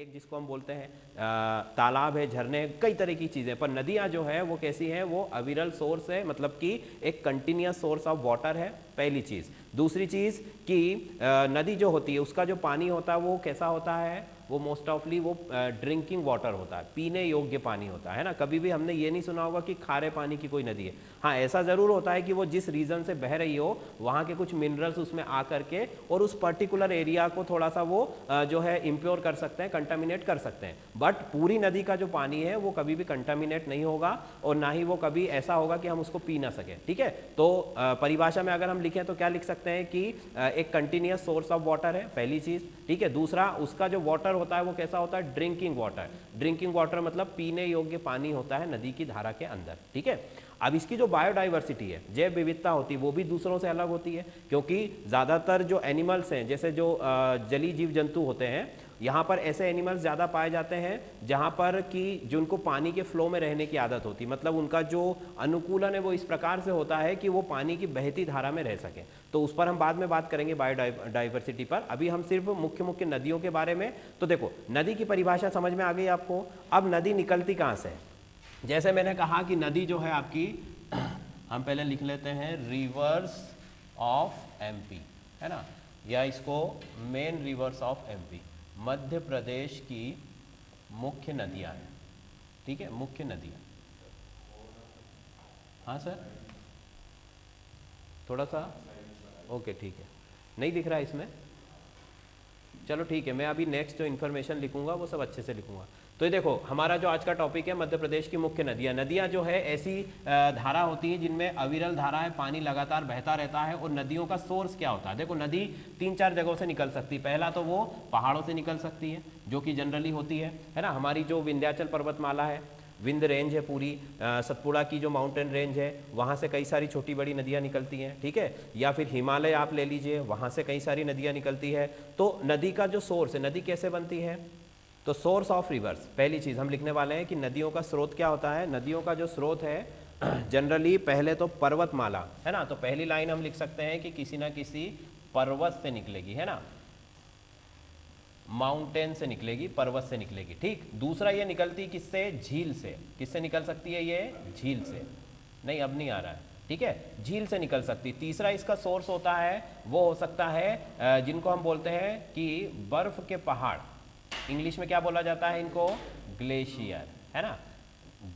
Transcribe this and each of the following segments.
Lake जिसको हम बोलते हैं, तालाब है, झरने, कई तरह की चीज़ें। पर नदियाँ जो है वो कैसी हैं, वो अविरल सोर्स है, मतलब कि एक कंटिन्यूस सोर्स ऑफ वाटर है, पहली चीज़। दूसरी चीज़ कि नदी जो होती है उसका जो पानी होता है वो कैसा होता है, वो मोस्ट ऑफली वो ड्रिंकिंग वाटर होता है, पीने योग्य पानी होता है ना। कभी भी हमने ये नहीं सुना होगा कि खारे पानी की कोई नदी है। हाँ, ऐसा ज़रूर होता है कि वो जिस रीजन से बह रही हो वहाँ के कुछ मिनरल्स उसमें आ करके और उस पर्टिकुलर एरिया को थोड़ा सा वो जो है इम्प्योर कर सकते हैं, कंटामिनेट कर सकते हैं। बट पूरी नदी का जो पानी है वो कभी भी कंटामिनेट नहीं होगा और ना ही वो कभी ऐसा होगा कि हम उसको पी ना सकें। ठीक है, तो परिभाषा में अगर हम लिखें तो क्या लिख सकते हैं कि एक कंटिन्यूस सोर्स ऑफ वाटर है, पहली चीज़। ठीक है, दूसरा उसका जो वाटर होता है वो कैसा होता है, ड्रिंकिंग वाटर। ड्रिंकिंग वाटर मतलब पीने योग्य पानी होता है नदी की धारा के अंदर। ठीक है, अब इसकी जो बायोडाइवर्सिटी है, जैव विविधता होती है, वो भी दूसरों से अलग होती है, क्योंकि ज़्यादातर जो एनिमल्स हैं, जैसे जो जलीय जीव जंतु होते हैं, यहाँ पर ऐसे एनिमल्स ज़्यादा पाए जाते हैं जहाँ पर कि जिनको पानी के फ्लो में रहने की आदत होती है, मतलब उनका जो अनुकूलन है वो इस प्रकार से होता है कि वो पानी की बहती धारा में रह सकें। तो उस पर हम बाद में बात करेंगे बायोडाइवर्सिटी पर। अभी हम सिर्फ मुख्य मुख्य नदियों के बारे में। तो देखो, नदी की परिभाषा समझ में आ गई आपको। अब नदी निकलती कहाँ से है? जैसे मैंने कहा कि नदी जो है आपकी, हम पहले लिख लेते हैं रिवर्स ऑफ एमपी, है ना, या इसको main rivers of MP. Madhya Pradesh की मुख्य नदियां हैं। ठीक है, मुख्य नदियां। हाँ सर, थोड़ा सा ओके, ठीक है, नहीं दिख रहा है इसमें, चलो ठीक है, मैं अभी नेक्स्ट जो इन्फॉर्मेशन लिखूंगा वो सब अच्छे से लिखूंगा। तो ये देखो, हमारा जो आज का टॉपिक है मध्य प्रदेश की मुख्य नदियां। नदियां जो है ऐसी धारा होती है जिनमें अविरल धारा है, पानी लगातार बहता रहता है। और नदियों का सोर्स क्या होता है? देखो, नदी 3-4 जगहों से निकल सकती है। पहला तो वो पहाड़ों से निकल सकती है, जो कि जनरली होती है ना। हमारी जो विंध्याचल पर्वतमाला है, विंध्य रेंज है पूरी, सतपुड़ा की जो माउंटेन रेंज है, वहाँ से कई सारी छोटी बड़ी नदियाँ निकलती हैं। ठीक है, या फिर हिमालय आप ले लीजिए, वहाँ से कई सारी नदियाँ निकलती है। तो नदी का जो सोर्स है, नदी कैसे बनती है? तो सोर्स ऑफ रिवर्स, पहली चीज़ हम लिखने वाले हैं कि नदियों का स्रोत क्या होता है। नदियों का जो स्रोत है जनरली पहले तो पर्वतमाला, है ना। तो पहली लाइन हम लिख सकते हैं कि किसी ना किसी पर्वत से निकलेगी, है ना, माउंटेन से निकलेगी, पर्वत से निकलेगी। ठीक, दूसरा ये निकलती किससे? झील से। किससे निकल सकती है ये? झील से। नहीं, अब नहीं आ रहा है, ठीक है, झील से निकल सकती। तीसरा इसका सोर्स होता है, वो हो सकता है जिनको हम बोलते हैं कि बर्फ के पहाड़। इंग्लिश में क्या बोला जाता है इनको? ग्लेशियर, है ना।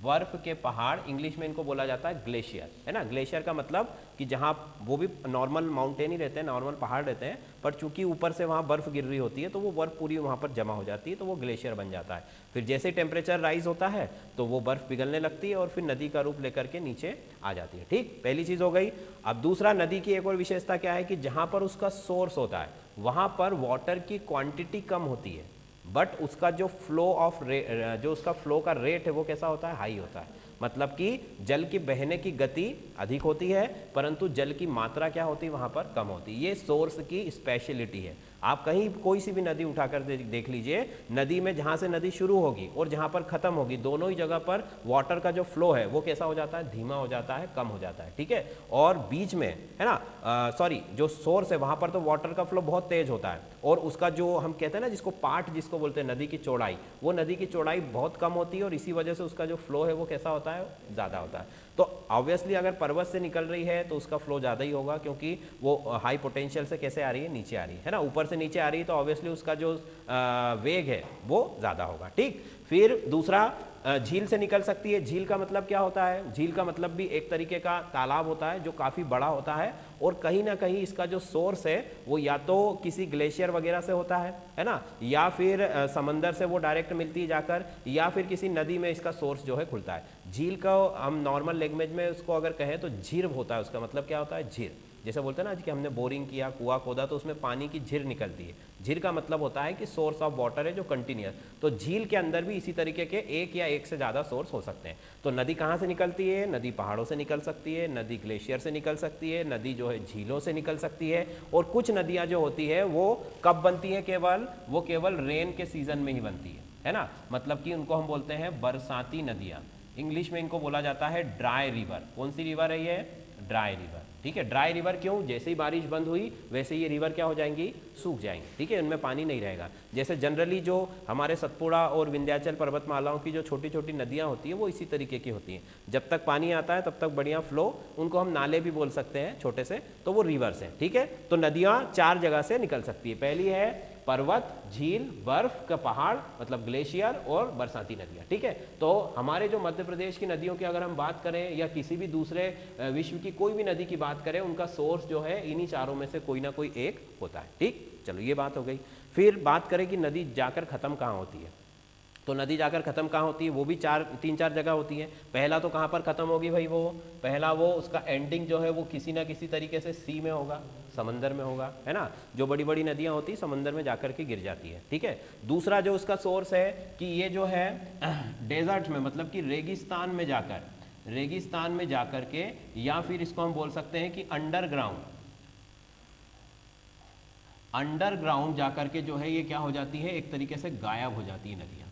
बर्फ के पहाड़, इंग्लिश में इनको बोला जाता है ग्लेशियर, है ना। ग्लेशियर का मतलब कि जहाँ वो भी नॉर्मल माउंटेन ही रहते हैं, नॉर्मल पहाड़ रहते हैं, पर चूंकि ऊपर से वहाँ बर्फ गिर रही होती है तो वो बर्फ पूरी वहाँ पर जमा हो जाती है, तो वो ग्लेशियर बन जाता है। फिर जैसे टेम्परेचर राइज होता है तो वो बर्फ पिघलने लगती है और फिर नदी का रूप लेकर के नीचे आ जाती है। ठीक, पहली चीज़ हो गई। अब दूसरा, नदी की एक और विशेषता क्या है कि जहाँ पर उसका सोर्स होता है वहाँ पर वाटर की क्वांटिटी कम होती है, बट उसका जो फ्लो ऑफ जो उसका फ्लो का रेट है वो कैसा होता है? हाई होता है। मतलब कि जल की बहने की गति अधिक होती है, परंतु जल की मात्रा क्या होती है वहाँ पर? कम होती है। ये सोर्स की स्पेशलिटी है। आप कहीं कोई सी भी नदी उठाकर देख लीजिए, नदी में जहाँ से नदी शुरू होगी और जहाँ पर खत्म होगी, दोनों ही जगह पर वाटर का जो फ्लो है वो कैसा हो जाता है? धीमा हो जाता है, कम हो जाता है। ठीक है, और बीच में, है ना, सॉरी, जो सोर्स है वहाँ पर तो वाटर का फ्लो बहुत तेज होता है, और उसका जो हम कहते हैं ना, जिसको पार्ट जिसको बोलते हैं नदी की चौड़ाई, वो नदी की चौड़ाई बहुत कम होती है, और इसी वजह से उसका जो फ्लो है वो कैसा होता है? ज़्यादा होता है। तो ऑब्वियसली अगर पर्वत से निकल रही है तो उसका फ्लो ज़्यादा ही होगा, क्योंकि वो हाई पोटेंशियल से कैसे आ रही है? नीचे आ रही है ना, ऊपर से नीचे आ रही है, तो ऑब्वियसली उसका जो वेग है वो ज़्यादा होगा। ठीक, फिर दूसरा, झील से निकल सकती है। झील का मतलब क्या होता है? झील का मतलब भी एक तरीके का तालाब होता है जो काफ़ी बड़ा होता है, और कहीं ना कहीं इसका जो सोर्स है वो या तो किसी ग्लेशियर वगैरह से होता है ना, या फिर समंदर से वो डायरेक्ट मिलती है जाकर, या फिर किसी नदी में इसका सोर्स जो है खुलता है। झील का हम नॉर्मल लैंग्वेज में उसको अगर कहें तो झीर होता है। उसका मतलब क्या होता है? झीर। जैसे बोलते हैं ना कि हमने बोरिंग किया, कुआं खोदा, तो उसमें पानी की झीर निकलती है। झीर का मतलब होता है कि सोर्स ऑफ वाटर है जो कंटिन्यूअस। तो झील के अंदर भी इसी तरीके के एक या एक से ज़्यादा सोर्स हो सकते हैं। तो नदी कहाँ से निकलती है? नदी पहाड़ों से निकल सकती है, नदी ग्लेशियर से निकल सकती है, नदी जो है झीलों से निकल सकती है, और कुछ नदियाँ जो होती है वो कब बनती है? वो केवल रेन के सीजन में ही बनती है ना। मतलब कि उनको हम बोलते हैं बरसाती नदियाँ। इंग्लिश में इनको बोला जाता है ड्राई रिवर। कौन सी रिवर है ये? Dry river. ठीक है। ड्राई रिवर क्यों? जैसे ही बारिश बंद हुई वैसे ये रिवर क्या हो जाएंगी? सूख जाएंगी, ठीक है, उनमें पानी नहीं रहेगा। जैसे जनरली जो हमारे सतपुड़ा और विंध्याचल पर्वतमालाओं की जो छोटी छोटी नदियाँ होती हैं वो इसी तरीके की होती हैं, जब तक पानी आता है तब तक बढ़िया फ्लो, उनको हम नाले भी बोल सकते हैं छोटे से, तो वो रिवर्स हैं, ठीक है। तो नदियाँ 4 जगह से निकल सकती है। पहली है पर्वत, झील, बर्फ का पहाड़ मतलब ग्लेशियर और बरसाती नदियाँ, ठीक है। तो हमारे जो मध्य प्रदेश की नदियों की अगर हम बात करें या किसी भी दूसरे विश्व की कोई भी नदी की बात करें, उनका सोर्स जो है इन्हीं चारों में से कोई ना कोई एक होता है, ठीक। चलो ये बात हो गई। फिर बात करें कि नदी जाकर खत्म कहाँ होती है, तो नदी जाकर खत्म कहाँ होती है? वो भी 3-4 जगह होती है। पहला तो कहाँ पर खत्म होगी भाई? वो पहला वो उसका एंडिंग जो है वो किसी ना किसी तरीके से सी में होगा, समंदर में होगा, है ना। जो बड़ी बड़ी नदियाँ होती हैं समंदर में जाकर के गिर जाती है, ठीक है। दूसरा जो उसका सोर्स है कि ये जो है डेजर्ट में मतलब कि रेगिस्तान में जाकर के, या फिर इसको हम बोल सकते हैं कि अंडरग्राउंड जाकर के जो है ये क्या हो जाती है? एक तरीके से गायब हो जाती है नदियाँ।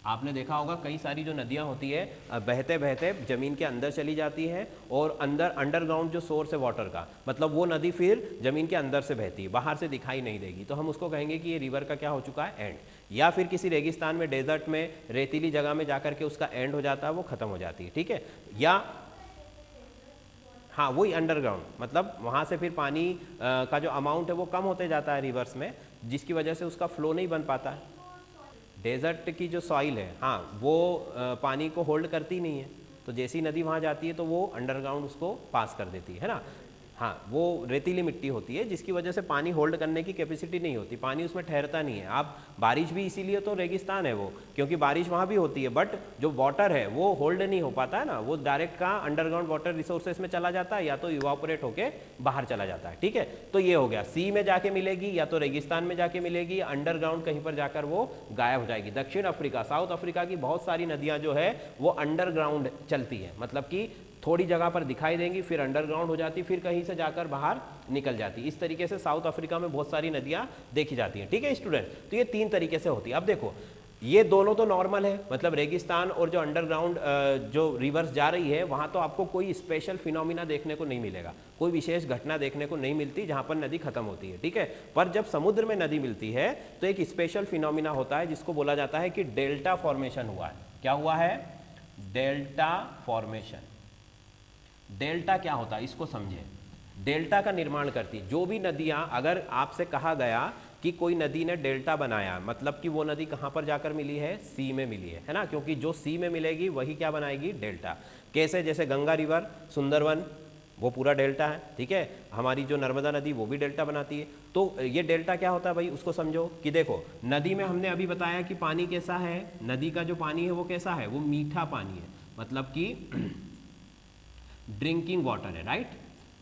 आपने देखा होगा कई सारी जो नदियाँ होती है बहते बहते जमीन के अंदर चली जाती है, और अंदर अंडरग्राउंड जो सोर्स है वाटर का, मतलब वो नदी फिर जमीन के अंदर से बहती है, बाहर से दिखाई नहीं देगी, तो हम उसको कहेंगे कि ये रिवर का क्या हो चुका है? एंड। या फिर किसी रेगिस्तान में, डेजर्ट में, रेतीली जगह में जाकर के उसका एंड हो जाता है, वो खत्म हो जाती है, ठीक है। या हाँ वही अंडरग्राउंड, मतलब वहाँ से फिर पानी का जो अमाउंट है वो कम होते जाता है रिवर्स में, जिसकी वजह से उसका फ्लो नहीं बन पाता है। डेजर्ट की जो सॉइल है, हाँ वो पानी को होल्ड करती नहीं है, तो जैसी नदी वहाँ जाती है तो वो अंडरग्राउंड उसको पास कर देती है ना। हाँ वो रेतीली मिट्टी होती है जिसकी वजह से पानी होल्ड करने की कैपेसिटी नहीं होती, पानी उसमें ठहरता नहीं है। आप बारिश भी इसीलिए तो रेगिस्तान है वो, क्योंकि बारिश वहाँ भी होती है, बट जो वाटर है वो होल्ड नहीं हो पाता है ना, वो डायरेक्ट का अंडरग्राउंड वाटर रिसोर्सेज में चला जाता है, या तो इवापोरेट होके बाहर चला जाता है, ठीक है। तो ये हो गया, सी में जाके मिलेगी या तो रेगिस्तान में जाके मिलेगी, अंडरग्राउंड कहीं पर जाकर वो गायब हो जाएगी। दक्षिण अफ्रीका, साउथ अफ्रीका की बहुत सारी नदियाँ जो है वो अंडरग्राउंड चलती है, मतलब कि थोड़ी जगह पर दिखाई देंगी, फिर अंडरग्राउंड हो जाती, फिर कहीं से जाकर बाहर निकल जाती। इस तरीके से साउथ अफ्रीका में बहुत सारी नदियां देखी जाती हैं, ठीक है स्टूडेंट। तो ये 3 तरीके से होती है। अब देखो ये दोनों तो नॉर्मल है, मतलब रेगिस्तान और जो अंडरग्राउंड जो रिवर्स जा रही है वहां तो आपको कोई स्पेशल फिनोमिना देखने को नहीं मिलेगा, कोई विशेष घटना देखने को नहीं मिलती जहां पर नदी खत्म होती है, ठीक है। पर जब समुद्र में नदी मिलती है तो एक स्पेशल फिनोमिना होता है जिसको बोला जाता है कि डेल्टा फॉर्मेशन हुआ है। क्या हुआ है? Delta formation. डेल्टा क्या होता है इसको समझे। डेल्टा का निर्माण करती जो भी नदियां, अगर आपसे कहा गया कि कोई नदी ने डेल्टा बनाया, मतलब कि वो नदी कहां पर जाकर मिली है? सी में मिली है ना, क्योंकि जो सी में मिलेगी वही क्या बनाएगी? डेल्टा। कैसे? जैसे गंगा रिवर, सुंदरवन, वो पूरा डेल्टा है, ठीक है। हमारी जो नर्मदा नदी वो भी डेल्टा बनाती है। तो ये डेल्टा क्या होता है भाई, उसको समझो कि देखो नदी में हमने अभी बताया कि पानी कैसा है, नदी का जो पानी है वो कैसा है? वो मीठा पानी है, मतलब कि ड्रिंकिंग वाटर है, राइट,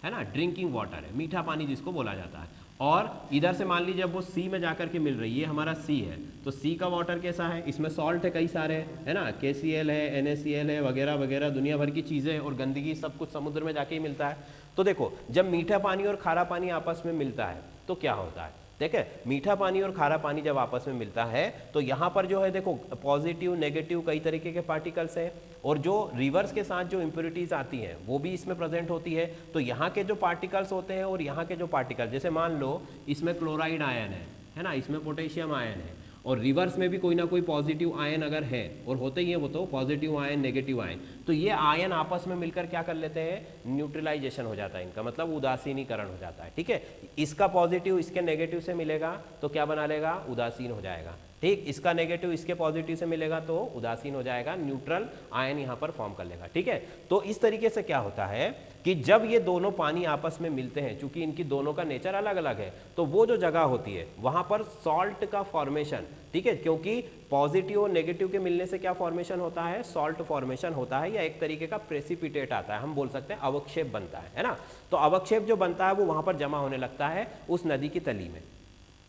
है ना, ड्रिंकिंग वाटर है, मीठा पानी जिसको बोला जाता है। और इधर से मान लीजिए जब वो सी में जाकर के मिल रही है, हमारा सी है, तो सी का वाटर कैसा है? इसमें सॉल्ट है कई सारे, है ना, KCl है, NaCl है, वगैरह वगैरह दुनिया भर की चीज़ें, और गंदगी सब कुछ समुद्र में जाके ही मिलता है। तो देखो जब मीठा पानी और खारा पानी आपस में मिलता है तो क्या होता है? देखे, मीठा पानी और खारा पानी जब आपस में मिलता है तो यहाँ पर जो है देखो पॉजिटिव नेगेटिव कई तरीके के पार्टिकल्स हैं, और जो रिवर्स के साथ जो इम्प्योरिटीज आती हैं वो भी इसमें प्रेजेंट होती है। तो यहाँ के जो पार्टिकल्स होते हैं और यहाँ के जो पार्टिकल, जैसे मान लो इसमें क्लोराइड आयन है ना, इसमें पोटेशियम आयन है, और रिवर्स में भी कोई ना कोई पॉजिटिव आयन अगर है, और होते ही है वो तो पॉजिटिव आयन नेगेटिव आयन, तो ये आयन आपस में मिलकर क्या कर लेते हैं? न्यूट्रलाइजेशन हो जाता है इनका, मतलब उदासीनीकरण हो जाता है, ठीक है। इसका पॉजिटिव इसके नेगेटिव से मिलेगा तो क्या बना लेगा? उदासीन हो जाएगा, ठीक। इसका नेगेटिव इसके पॉजिटिव से मिलेगा तो उदासीन हो जाएगा, न्यूट्रल आयन यहाँ पर फॉर्म कर लेगा, ठीक है। तो इस तरीके से क्या होता है कि जब ये दोनों पानी आपस में मिलते हैं, चूंकि इनकी दोनों का नेचर अलग अलग है, तो वो जो जगह होती है वहां पर सॉल्ट का फॉर्मेशन, ठीक है, क्योंकि पॉजिटिव और नेगेटिव के मिलने से क्या फॉर्मेशन होता है? सॉल्ट फॉर्मेशन होता है, या एक तरीके का प्रेसिपिटेट आता है, हम बोल सकते हैं अवक्षेप बनता है ना। तो अवक्षेप जो बनता है वो वहां पर जमा होने लगता है उस नदी की तली में,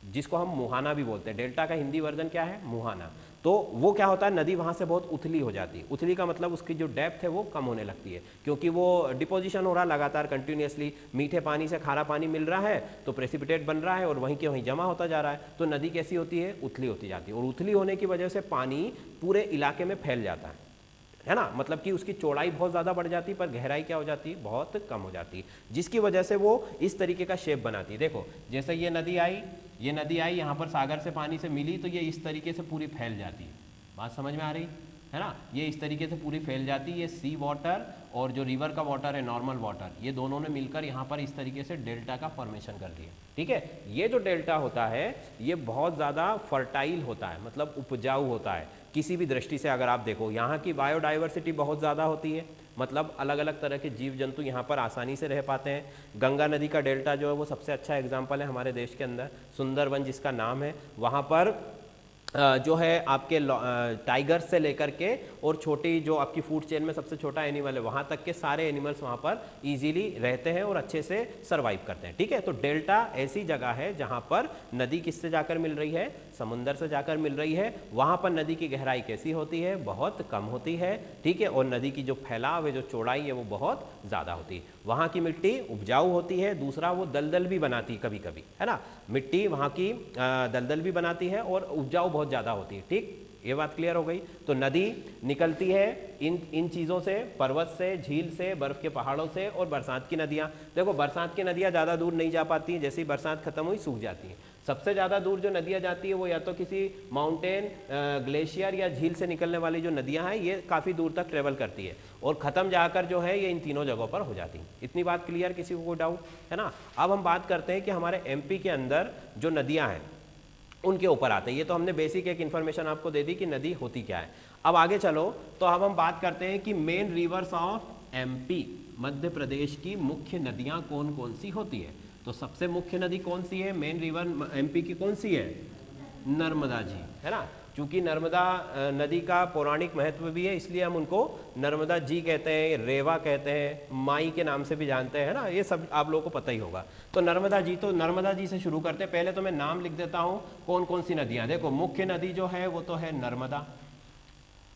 जिसको हम मुहाना भी बोलते हैं। डेल्टा का हिंदी वर्जन क्या है? मुहाना। तो वो क्या होता है? नदी वहां से बहुत उथली हो जाती है। उथली का मतलब उसकी जो डेप्थ है वो कम होने लगती है, क्योंकि वो डिपोजिशन हो रहा है लगातार कंटिन्यूअसली, मीठे पानी से खारा पानी मिल रहा है तो प्रेसिपिटेट बन रहा है और वहीं के वहीं जमा होता जा रहा है। तो नदी कैसी होती है? उथली होती जाती है, और उथली होने की वजह से पानी पूरे इलाके में फैल जाता है, है ना, मतलब कि उसकी चौड़ाई बहुत ज़्यादा बढ़ जाती है पर गहराई क्या हो जाती है, बहुत कम हो जाती है, जिसकी वजह से वो इस तरीके का शेप बनाती है। देखो जैसे ये नदी आई यहाँ पर सागर से पानी से मिली तो ये इस तरीके से पूरी फैल जाती है। बात समझ में आ रही है ना, ये इस तरीके से पूरी फैल जाती है। ये सी वाटर और जो रिवर का वाटर है नॉर्मल वाटर, ये दोनों ने मिलकर यहाँ पर इस तरीके से डेल्टा का फॉर्मेशन कर दिया। ठीक है, ये जो डेल्टा होता है ये बहुत ज़्यादा फर्टाइल होता है, मतलब उपजाऊ होता है। किसी भी दृष्टि से अगर आप देखो यहाँ की बायोडाइवर्सिटी बहुत ज़्यादा होती है, मतलब अलग अलग तरह के जीव जंतु यहाँ पर आसानी से रह पाते हैं। गंगा नदी का डेल्टा जो है वो सबसे अच्छा एग्जाम्पल है हमारे देश के अंदर, सुंदरवन जिसका नाम है, वहाँ पर जो है आपके टाइगर से लेकर के और छोटी जो आपकी फूड चेन में सबसे छोटा एनिमल है वहाँ तक के सारे एनिमल्स वहाँ पर इजीली रहते हैं और अच्छे से सरवाइव करते हैं। ठीक है, तो डेल्टा ऐसी जगह है जहाँ पर नदी किससे जाकर मिल रही है, समुंदर से जाकर मिल रही है। वहाँ पर नदी की गहराई कैसी होती है, बहुत कम होती है। ठीक है, और नदी की जो फैलाव है, जो चौड़ाई है वो बहुत ज़्यादा होती है। वहाँ की मिट्टी उपजाऊ होती है, दूसरा वो दलदल भी बनाती है कभी कभी, है ना, मिट्टी वहाँ की दलदल भी बनाती है और उपजाऊ बहुत ज़्यादा होती है। ठीक, ये बात क्लियर हो गई। तो नदी निकलती है इन चीज़ों से, पर्वत से, झील से, बर्फ़ के पहाड़ों से, और बरसात की नदियाँ, देखो बरसात की नदियाँ ज़्यादा दूर नहीं जा पाती हैं, जैसे ही बरसात खत्म हुई सूख जाती हैं। सबसे ज़्यादा दूर जो नदियाँ जाती है वो या तो किसी माउंटेन, ग्लेशियर या झील से निकलने वाली जो नदियाँ हैं ये काफ़ी दूर तक ट्रेवल करती है और ख़त्म जाकर जो है ये इन तीनों जगहों पर हो जाती हैं। इतनी बात क्लियर, किसी को कोई डाउट है ना। अब हम बात करते हैं कि हमारे एमपी के अंदर जो नदियाँ हैं उनके ऊपर आते हैं। ये तो हमने बेसिक एक इन्फॉर्मेशन आपको दे दी कि नदी होती क्या है। अब आगे चलो, तो अब हम बात करते हैं कि main rivers of MP, Madhya Pradesh की मुख्य नदियां कौन कौन सी होती है। तो सबसे मुख्य नदी कौन सी है, मेन रिवर एमपी की कौन सी है, नर्मदा जी, है ना। चूंकि नर्मदा नदी का पौराणिक महत्व भी है इसलिए हम उनको नर्मदा जी कहते हैं, रेवा कहते हैं, माई के नाम से भी जानते हैं, ना, ये सब आप लोगों को पता ही होगा। तो नर्मदा जी, तो नर्मदा जी से शुरू करते हैं। पहले तो मैं नाम लिख देता हूँ कौन कौन सी नदियाँ। देखो मुख्य नदी जो है वो तो है नर्मदा।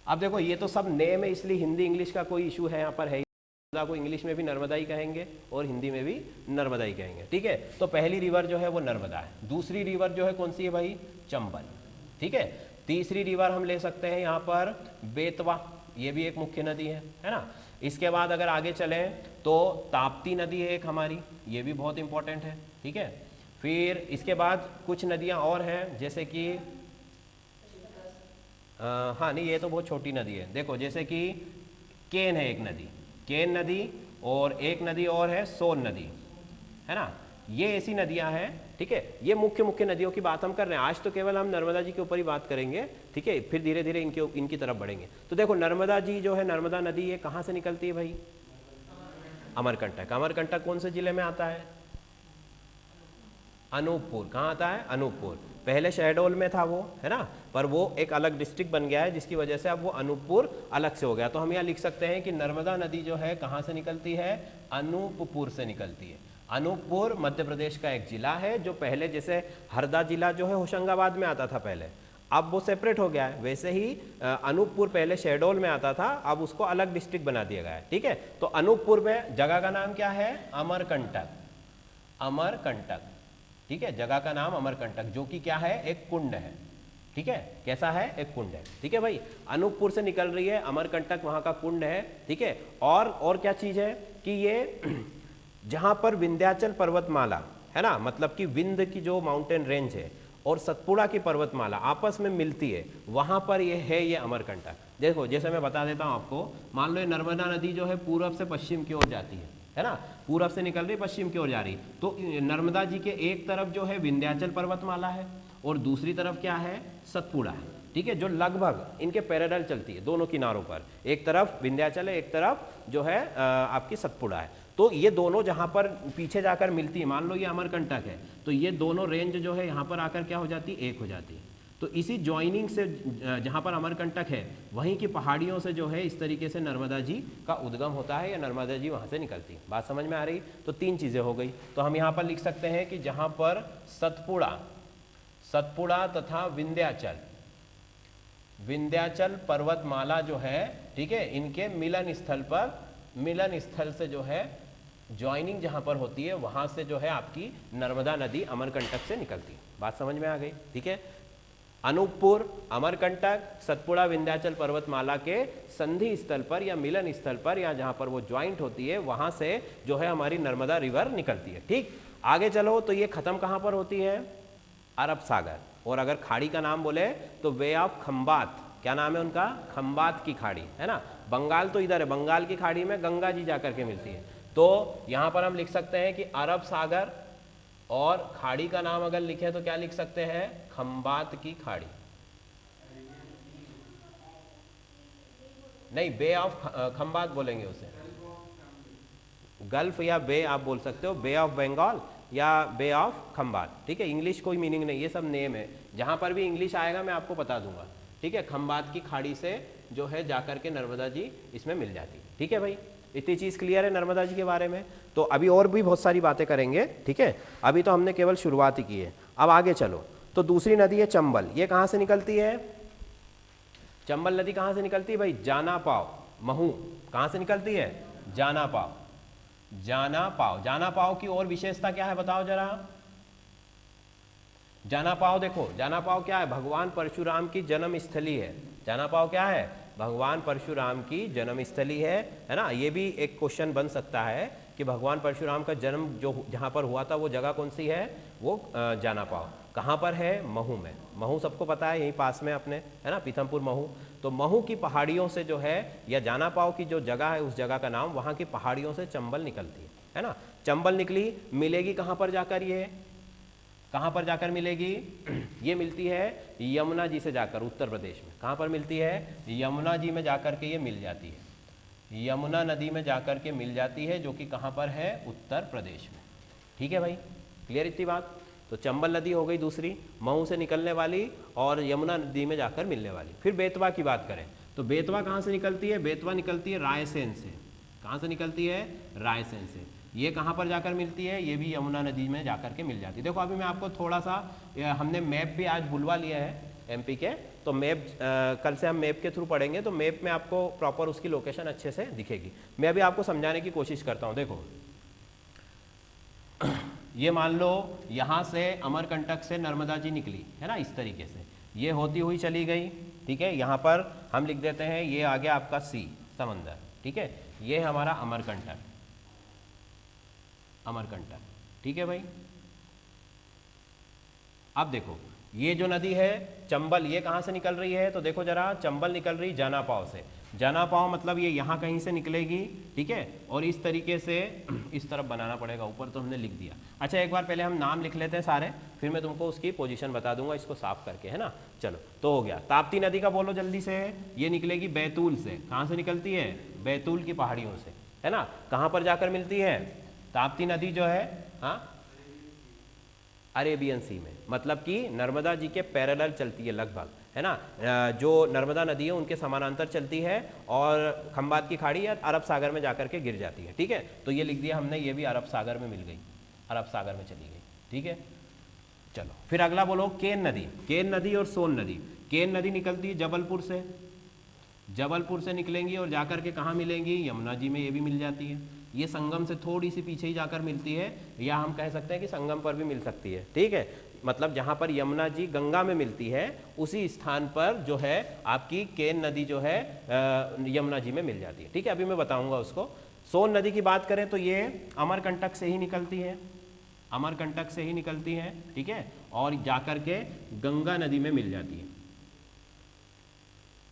अब देखो ये तो सब नेम है इसलिए हिंदी इंग्लिश का कोई इशू है यहाँ पर है, नर्मदा को इंग्लिश में भी नर्मदा ही कहेंगे और हिंदी में भी नर्मदा ही कहेंगे। ठीक है, तो पहली रिवर जो है वो नर्मदा है। दूसरी रिवर जो है कौन सी है भाई, चंबल। ठीक है, तीसरी रिवर हम ले सकते हैं यहाँ पर बेतवा, ये भी एक मुख्य नदी है ना। इसके बाद अगर आगे चलें तो ताप्ती नदी है एक हमारी, ये भी बहुत इंपॉर्टेंट है। ठीक है, फिर इसके बाद कुछ नदियाँ और हैं जैसे कि हाँ नहीं, ये तो बहुत छोटी नदी है। देखो जैसे कि केन है एक नदी, केन नदी, और एक नदी और है सोन नदी, है ना। ये ऐसी नदियां हैं। ठीक है, ये मुख्य मुख्य नदियों की बात हम कर रहे हैं। आज तो केवल हम नर्मदा जी के ऊपर ही बात करेंगे। ठीक है, फिर धीरे धीरे इनकी तरफ बढ़ेंगे। तो देखो नर्मदा जी जो है, नर्मदा नदी ये कहाँ से निकलती है भाई, अमरकंटक। अमरकंटक कौन से जिले में आता है, अनूपपुर। कहाँ आता है, अनूपपुर। पहले शहडोल में था वो, है ना, पर वो एक अलग डिस्ट्रिक्ट बन गया है जिसकी वजह से अब वो अनूपपुर अलग से हो गया। तो हम यहाँ लिख सकते हैं कि नर्मदा नदी जो है कहाँ से निकलती है, अनूपपुर से निकलती है। अनूपपुर मध्य प्रदेश का एक जिला है जो पहले जैसे हरदा जिला जो है होशंगाबाद में आता था पहले, अब वो सेपरेट हो गया है। वैसे ही अनूपपुर पहले शहडोल में आता था, अब उसको अलग डिस्ट्रिक्ट बना दिया गया है। ठीक है, तो अनूपपुर में जगह का नाम क्या है, अमरकंटक। अमरकंटक, ठीक है, जगह का नाम अमरकंटक, जो कि क्या है, एक कुंड है। ठीक है, कैसा है, एक कुंड है। ठीक है भाई, अनूपपुर से निकल रही है, अमरकंटक वहां का कुंड है। ठीक है, और क्या चीज है कि ये जहां पर विंध्याचल पर्वतमाला है ना, मतलब कि विंध्य की जो माउंटेन रेंज है और सतपुड़ा की पर्वतमाला आपस में मिलती है, वहां पर ये है ये अमरकंटक। देखो जैसे मैं बता देता हूं आपको, मान लो ये नर्मदा नदी जो है पूरब से पश्चिम की ओर जाती है ना, पूरब से निकल रही पश्चिम की ओर जा रही, तो नर्मदा जी के एक तरफ जो है विंध्याचल पर्वतमाला है और दूसरी तरफ क्या है, सतपुड़ा है। ठीक है, जो लगभग इनके पैरेलल चलती है दोनों किनारों पर, एक तरफ विंध्याचल है, एक तरफ जो है आपकी सतपुड़ा है। तो ये दोनों जहाँ पर पीछे जाकर मिलती है, मान लो ये अमरकंटक है, तो ये दोनों रेंज जो है यहाँ पर आकर क्या हो जाती है, एक हो जाती है। तो इसी ज्वाइनिंग से जहाँ पर अमरकंटक है वहीं की पहाड़ियों से जो है इस तरीके से नर्मदा जी का उद्गम होता है या नर्मदा जी वहाँ से निकलती है। बात समझ में आ रही। तो तीन चीज़ें हो गई। तो हम यहाँ पर लिख सकते हैं कि जहाँ पर सतपुड़ा तथा विंध्याचल पर्वतमाला जो है, ठीक है, इनके मिलन स्थल से जो है ज्वाइनिंग जहाँ पर होती है वहाँ से जो है आपकी नर्मदा नदी अमरकंटक से निकलती है। बात समझ में आ गई। ठीक है, अनूपपुर, अमरकंटक, सतपुड़ा विंध्याचल पर्वतमाला के संधि स्थल पर या मिलन स्थल पर या जहां पर वो ज्वाइंट होती है वहां से जो है हमारी नर्मदा रिवर निकलती है। ठीक, आगे चलो तो ये खत्म कहां पर होती है? अरब सागर। और अगर खाड़ी का नाम बोले तो वे ऑफ खंबात, क्या नाम है उनका? खंबात की खाड़ी, है ना। बंगाल तो इधर है, बंगाल की खाड़ी में गंगा जी जाकर के मिलती है, तो यहां पर हम लिख सकते हैं कि अरब सागर, और खाड़ी का नाम अगर लिखे तो क्या लिख सकते हैं? खंबात की खाड़ी। नहीं, बे ऑफ खंबात बोलेंगे उसे, गल्फ या बे आप बोल सकते हो, बे ऑफ बंगाल या बे ऑफ खंबात। ठीक है, इंग्लिश कोई मीनिंग नहीं, ये सब नेम है, जहां पर भी इंग्लिश आएगा मैं आपको बता दूंगा। ठीक है, खंबात की खाड़ी से जो है जाकर के नर्मदा जी इसमें मिल जाती है। ठीक है भाई, इतनी चीज़ क्लियर है नर्मदा जी के बारे में। तो अभी और भी बहुत सारी बातें करेंगे। ठीक है, अभी तो हमने केवल शुरुआत ही की है। अब आगे चलो, तो दूसरी नदी है चंबल। ये कहाँ से निकलती है? चंबल नदी कहाँ से निकलती है भाई? जाना पाव, महू। कहाँ से निकलती है? जाना पाव। जाना पाव, जाना पाव की और विशेषता क्या है बताओ जरा। जाना पाव देखो, जाना पाव क्या है? भगवान परशुराम की जन्म स्थली है। जाना पाव क्या है? भगवान परशुराम की जन्म स्थली है ना। ये भी एक क्वेश्चन बन सकता है कि भगवान परशुराम का जन्म जो जहाँ पर हुआ था वो जगह कौन सी है? वो जाना पाव। कहाँ पर है? महू में। महू सबको पता है, यहीं पास में अपने, है ना, पीथमपुर महू। तो महू की पहाड़ियों से जो है, या जाना पाव की जो जगह है उस जगह का नाम, वहाँ की पहाड़ियों से चंबल निकलती है ना। चंबल निकली, मिलेगी कहाँ पर जाकर? ये कहाँ पर जाकर मिलेगी? ये मिलती है यमुना जी से जाकर, उत्तर प्रदेश में। कहाँ पर मिलती है? यमुना जी में जाकर के ये मिल जाती है, यमुना नदी में जाकर के मिल जाती है, जो कि कहाँ पर है? उत्तर प्रदेश में। ठीक है भाई, क्लियर इतनी बात। तो चंबल नदी हो गई दूसरी, महू से निकलने वाली और यमुना नदी में जाकर मिलने वाली। फिर बेतवा की बात करें तो बेतवा कहाँ से निकलती है? बेतवा निकलती है रायसेन से। कहाँ से निकलती है? रायसेन से। ये कहाँ पर जाकर मिलती है? ये भी यमुना नदी में जाकर के मिल जाती है। देखो अभी मैं आपको थोड़ा सा, हमने मैप भी आज बुलवा लिया है एमपी के, तो मैप कल से हम मैप के थ्रू पढ़ेंगे, तो मैप में आपको प्रॉपर उसकी लोकेशन अच्छे से दिखेगी। मैं अभी आपको समझाने की कोशिश करता हूँ। देखो ये मान लो यहाँ से अमरकंटक से नर्मदा जी निकली, है ना, इस तरीके से ये होती हुई चली गई। ठीक है, यहाँ पर हम लिख देते हैं ये आ गया आपका सी, समंदर। ठीक है, ये हमारा अमरकंटक, अमरकंटक। ठीक है भाई, अब देखो ये जो नदी है चंबल, ये कहाँ से निकल रही है? तो देखो जरा, चंबल निकल रही जाना पाव से। जाना पाव मतलब ये यहाँ कहीं से निकलेगी। ठीक है, और इस तरीके से इस तरफ बनाना पड़ेगा, ऊपर तो हमने लिख दिया। अच्छा एक बार पहले हम नाम लिख लेते हैं सारे, फिर मैं तुमको उसकी पोजीशन बता दूंगा इसको साफ करके, है ना। चलो तो हो गया। ताप्ती नदी का बोलो जल्दी से। ये निकलेगी बैतूल से। कहाँ से निकलती है? बैतूल की पहाड़ियों से, है ना। कहाँ पर जाकर मिलती है ताप्ती नदी जो है? हाँ, अरेबियन सी में, मतलब कि नर्मदा जी के पैरेलल चलती है लगभग, है ना। जो नर्मदा नदी है उनके समानांतर चलती है, और खंबात की खाड़ी या अरब सागर में जाकर के गिर जाती है। ठीक है, तो ये लिख दिया हमने, ये भी अरब सागर में मिल गई, अरब सागर में चली गई। ठीक है, चलो फिर अगला बोलो केन नदी। केन नदी और सोन नदी। केन नदी निकलती है जबलपुर से, जबलपुर से निकलेंगी और जाकर के कहाँ मिलेंगी? यमुना जी में ये भी मिल जाती है। ये संगम से थोड़ी सी पीछे ही जाकर मिलती है, या हम कह सकते हैं कि संगम पर भी मिल सकती है। ठीक है, मतलब जहाँ पर यमुना जी गंगा में मिलती है उसी स्थान पर जो है आपकी केन नदी जो है यमुना जी में मिल जाती है। ठीक है, अभी मैं बताऊंगा उसको। सोन नदी की बात करें तो ये अमरकंटक से ही निकलती है, अमरकंटक से ही निकलती है। ठीक है, और जाकर के गंगा नदी में मिल जाती है।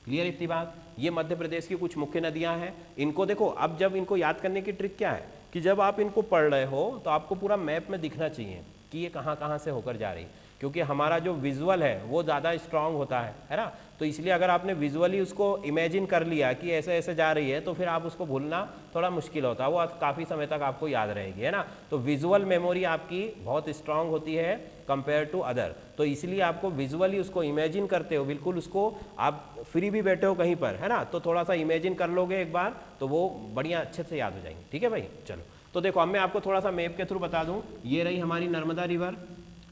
क्लियर इतनी बात। ये मध्य प्रदेश की कुछ मुख्य नदियां हैं। इनको देखो, अब जब इनको याद करने की ट्रिक क्या है कि जब आप इनको पढ़ रहे हो तो आपको पूरा मैप में दिखना चाहिए कि ये कहाँ कहाँ से होकर जा रही है, क्योंकि हमारा जो विजुअल है वो ज़्यादा स्ट्रांग होता है ना। तो इसलिए अगर आपने विजुअली उसको इमेजिन कर लिया कि ऐसे ऐसे जा रही है, तो फिर आप उसको भूलना थोड़ा मुश्किल होता है, वो काफ़ी समय तक आपको याद रहेगी, है ना। तो विजुअल मेमोरी आपकी बहुत स्ट्रांग होती है कंपेयर टू अदर। तो इसलिए आपको विजुअली उसको इमेजिन करते हो, बिल्कुल उसको आप फ्री भी बैठे हो कहीं पर, है ना, तो थोड़ा सा इमेजिन कर लोगे एक बार तो वो बढ़िया अच्छे से याद हो जाएंगे। ठीक है भाई, चलो तो देखो अब मैं आपको थोड़ा सा मैप के थ्रू बता दूं। ये रही हमारी नर्मदा रिवर,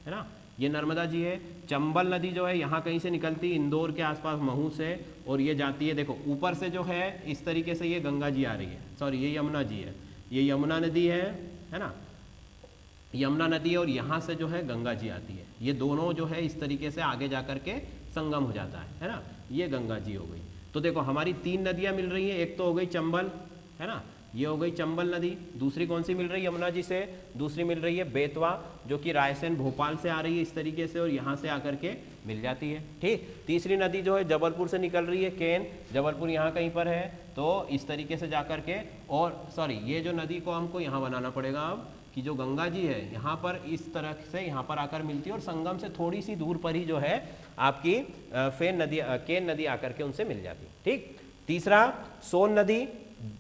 है ना, ये नर्मदा जी है। चंबल नदी जो है यहाँ कहीं से निकलती है, इंदौर के आसपास महू से, और ये जाती है, देखो ऊपर से जो है इस तरीके से ये गंगा जी आ रही है, सॉरी ये यमुना जी है, ये यमुना नदी है ना, यमुना नदी है, और यहाँ से जो है गंगा जी आती है। ये दोनों जो है इस तरीके से आगे जा कर के संगम हो जाता है ना, ये गंगा जी हो गई। तो देखो हमारी 3 नदियाँ मिल रही हैं, एक तो हो गई चंबल, है ना, ये हो गई चंबल नदी। दूसरी कौन सी मिल रही है यमुना जी से? दूसरी मिल रही है बेतवा, जो कि रायसेन भोपाल से आ रही है इस तरीके से, और यहाँ से आकर के मिल जाती है। ठीक, तीसरी नदी जो है जबलपुर से निकल रही है, केन, जबलपुर यहाँ कहीं पर है, तो इस तरीके से जा कर के, और सॉरी ये जो नदी को हमको यहाँ बनाना पड़ेगा अब, कि जो गंगा जी है यहाँ पर इस तरह से यहाँ पर आकर मिलती है, और संगम से थोड़ी सी दूर पर ही जो है आपकी फेन नदी, केन नदी आकर के उनसे मिल जाती है। ठीक, तीसरा सोन नदी,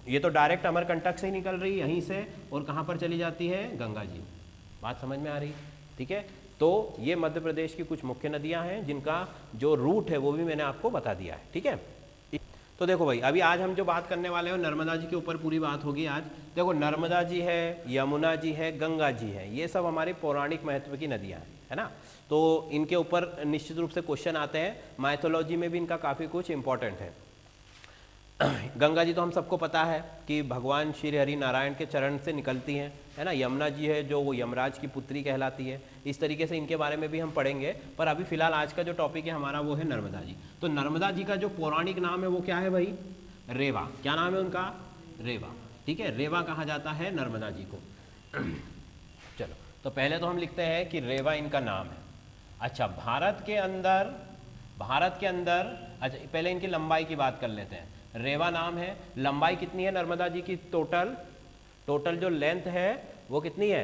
ये तो डायरेक्ट अमरकंटक से ही निकल रही है यहीं से, और कहाँ पर चली जाती है? गंगा जी। बात समझ में आ रही? ठीक है, तो ये मध्य प्रदेश की कुछ मुख्य नदियाँ हैं जिनका जो रूट है वो भी मैंने आपको बता दिया है। ठीक है, तो देखो भाई अभी आज हम जो बात करने वाले हैं नर्मदा जी के ऊपर पूरी बात होगी आज। देखो नर्मदा जी है, यमुना जी है, गंगा जी है, ये सब हमारे पौराणिक महत्व की नदियाँ हैं, है ना। तो इनके ऊपर निश्चित रूप से क्वेश्चन आते हैं, माइथोलॉजी में भी इनका काफ़ी कुछ इंपॉर्टेंट है। गंगा जी तो हम सबको पता है कि भगवान श्री हरि नारायण के चरण से निकलती हैं, है ना। यमुना जी है जो वो यमराज की पुत्री कहलाती है। इस तरीके से इनके बारे में भी हम पढ़ेंगे, पर अभी फिलहाल आज का जो टॉपिक है हमारा वो है नर्मदा जी। तो नर्मदा जी का जो पौराणिक नाम है वो क्या है भाई? रेवा। क्या नाम है उनका? रेवा। ठीक है, रेवा कहा जाता है नर्मदा जी को। चलो तो पहले तो हम लिखते हैं कि रेवा इनका नाम है। अच्छा, भारत के अंदर अच्छा पहले इनकी लंबाई की बात कर लेते हैं। रेवा नाम है, लंबाई कितनी है नर्मदा जी की? टोटल जो लेंथ है वो कितनी है?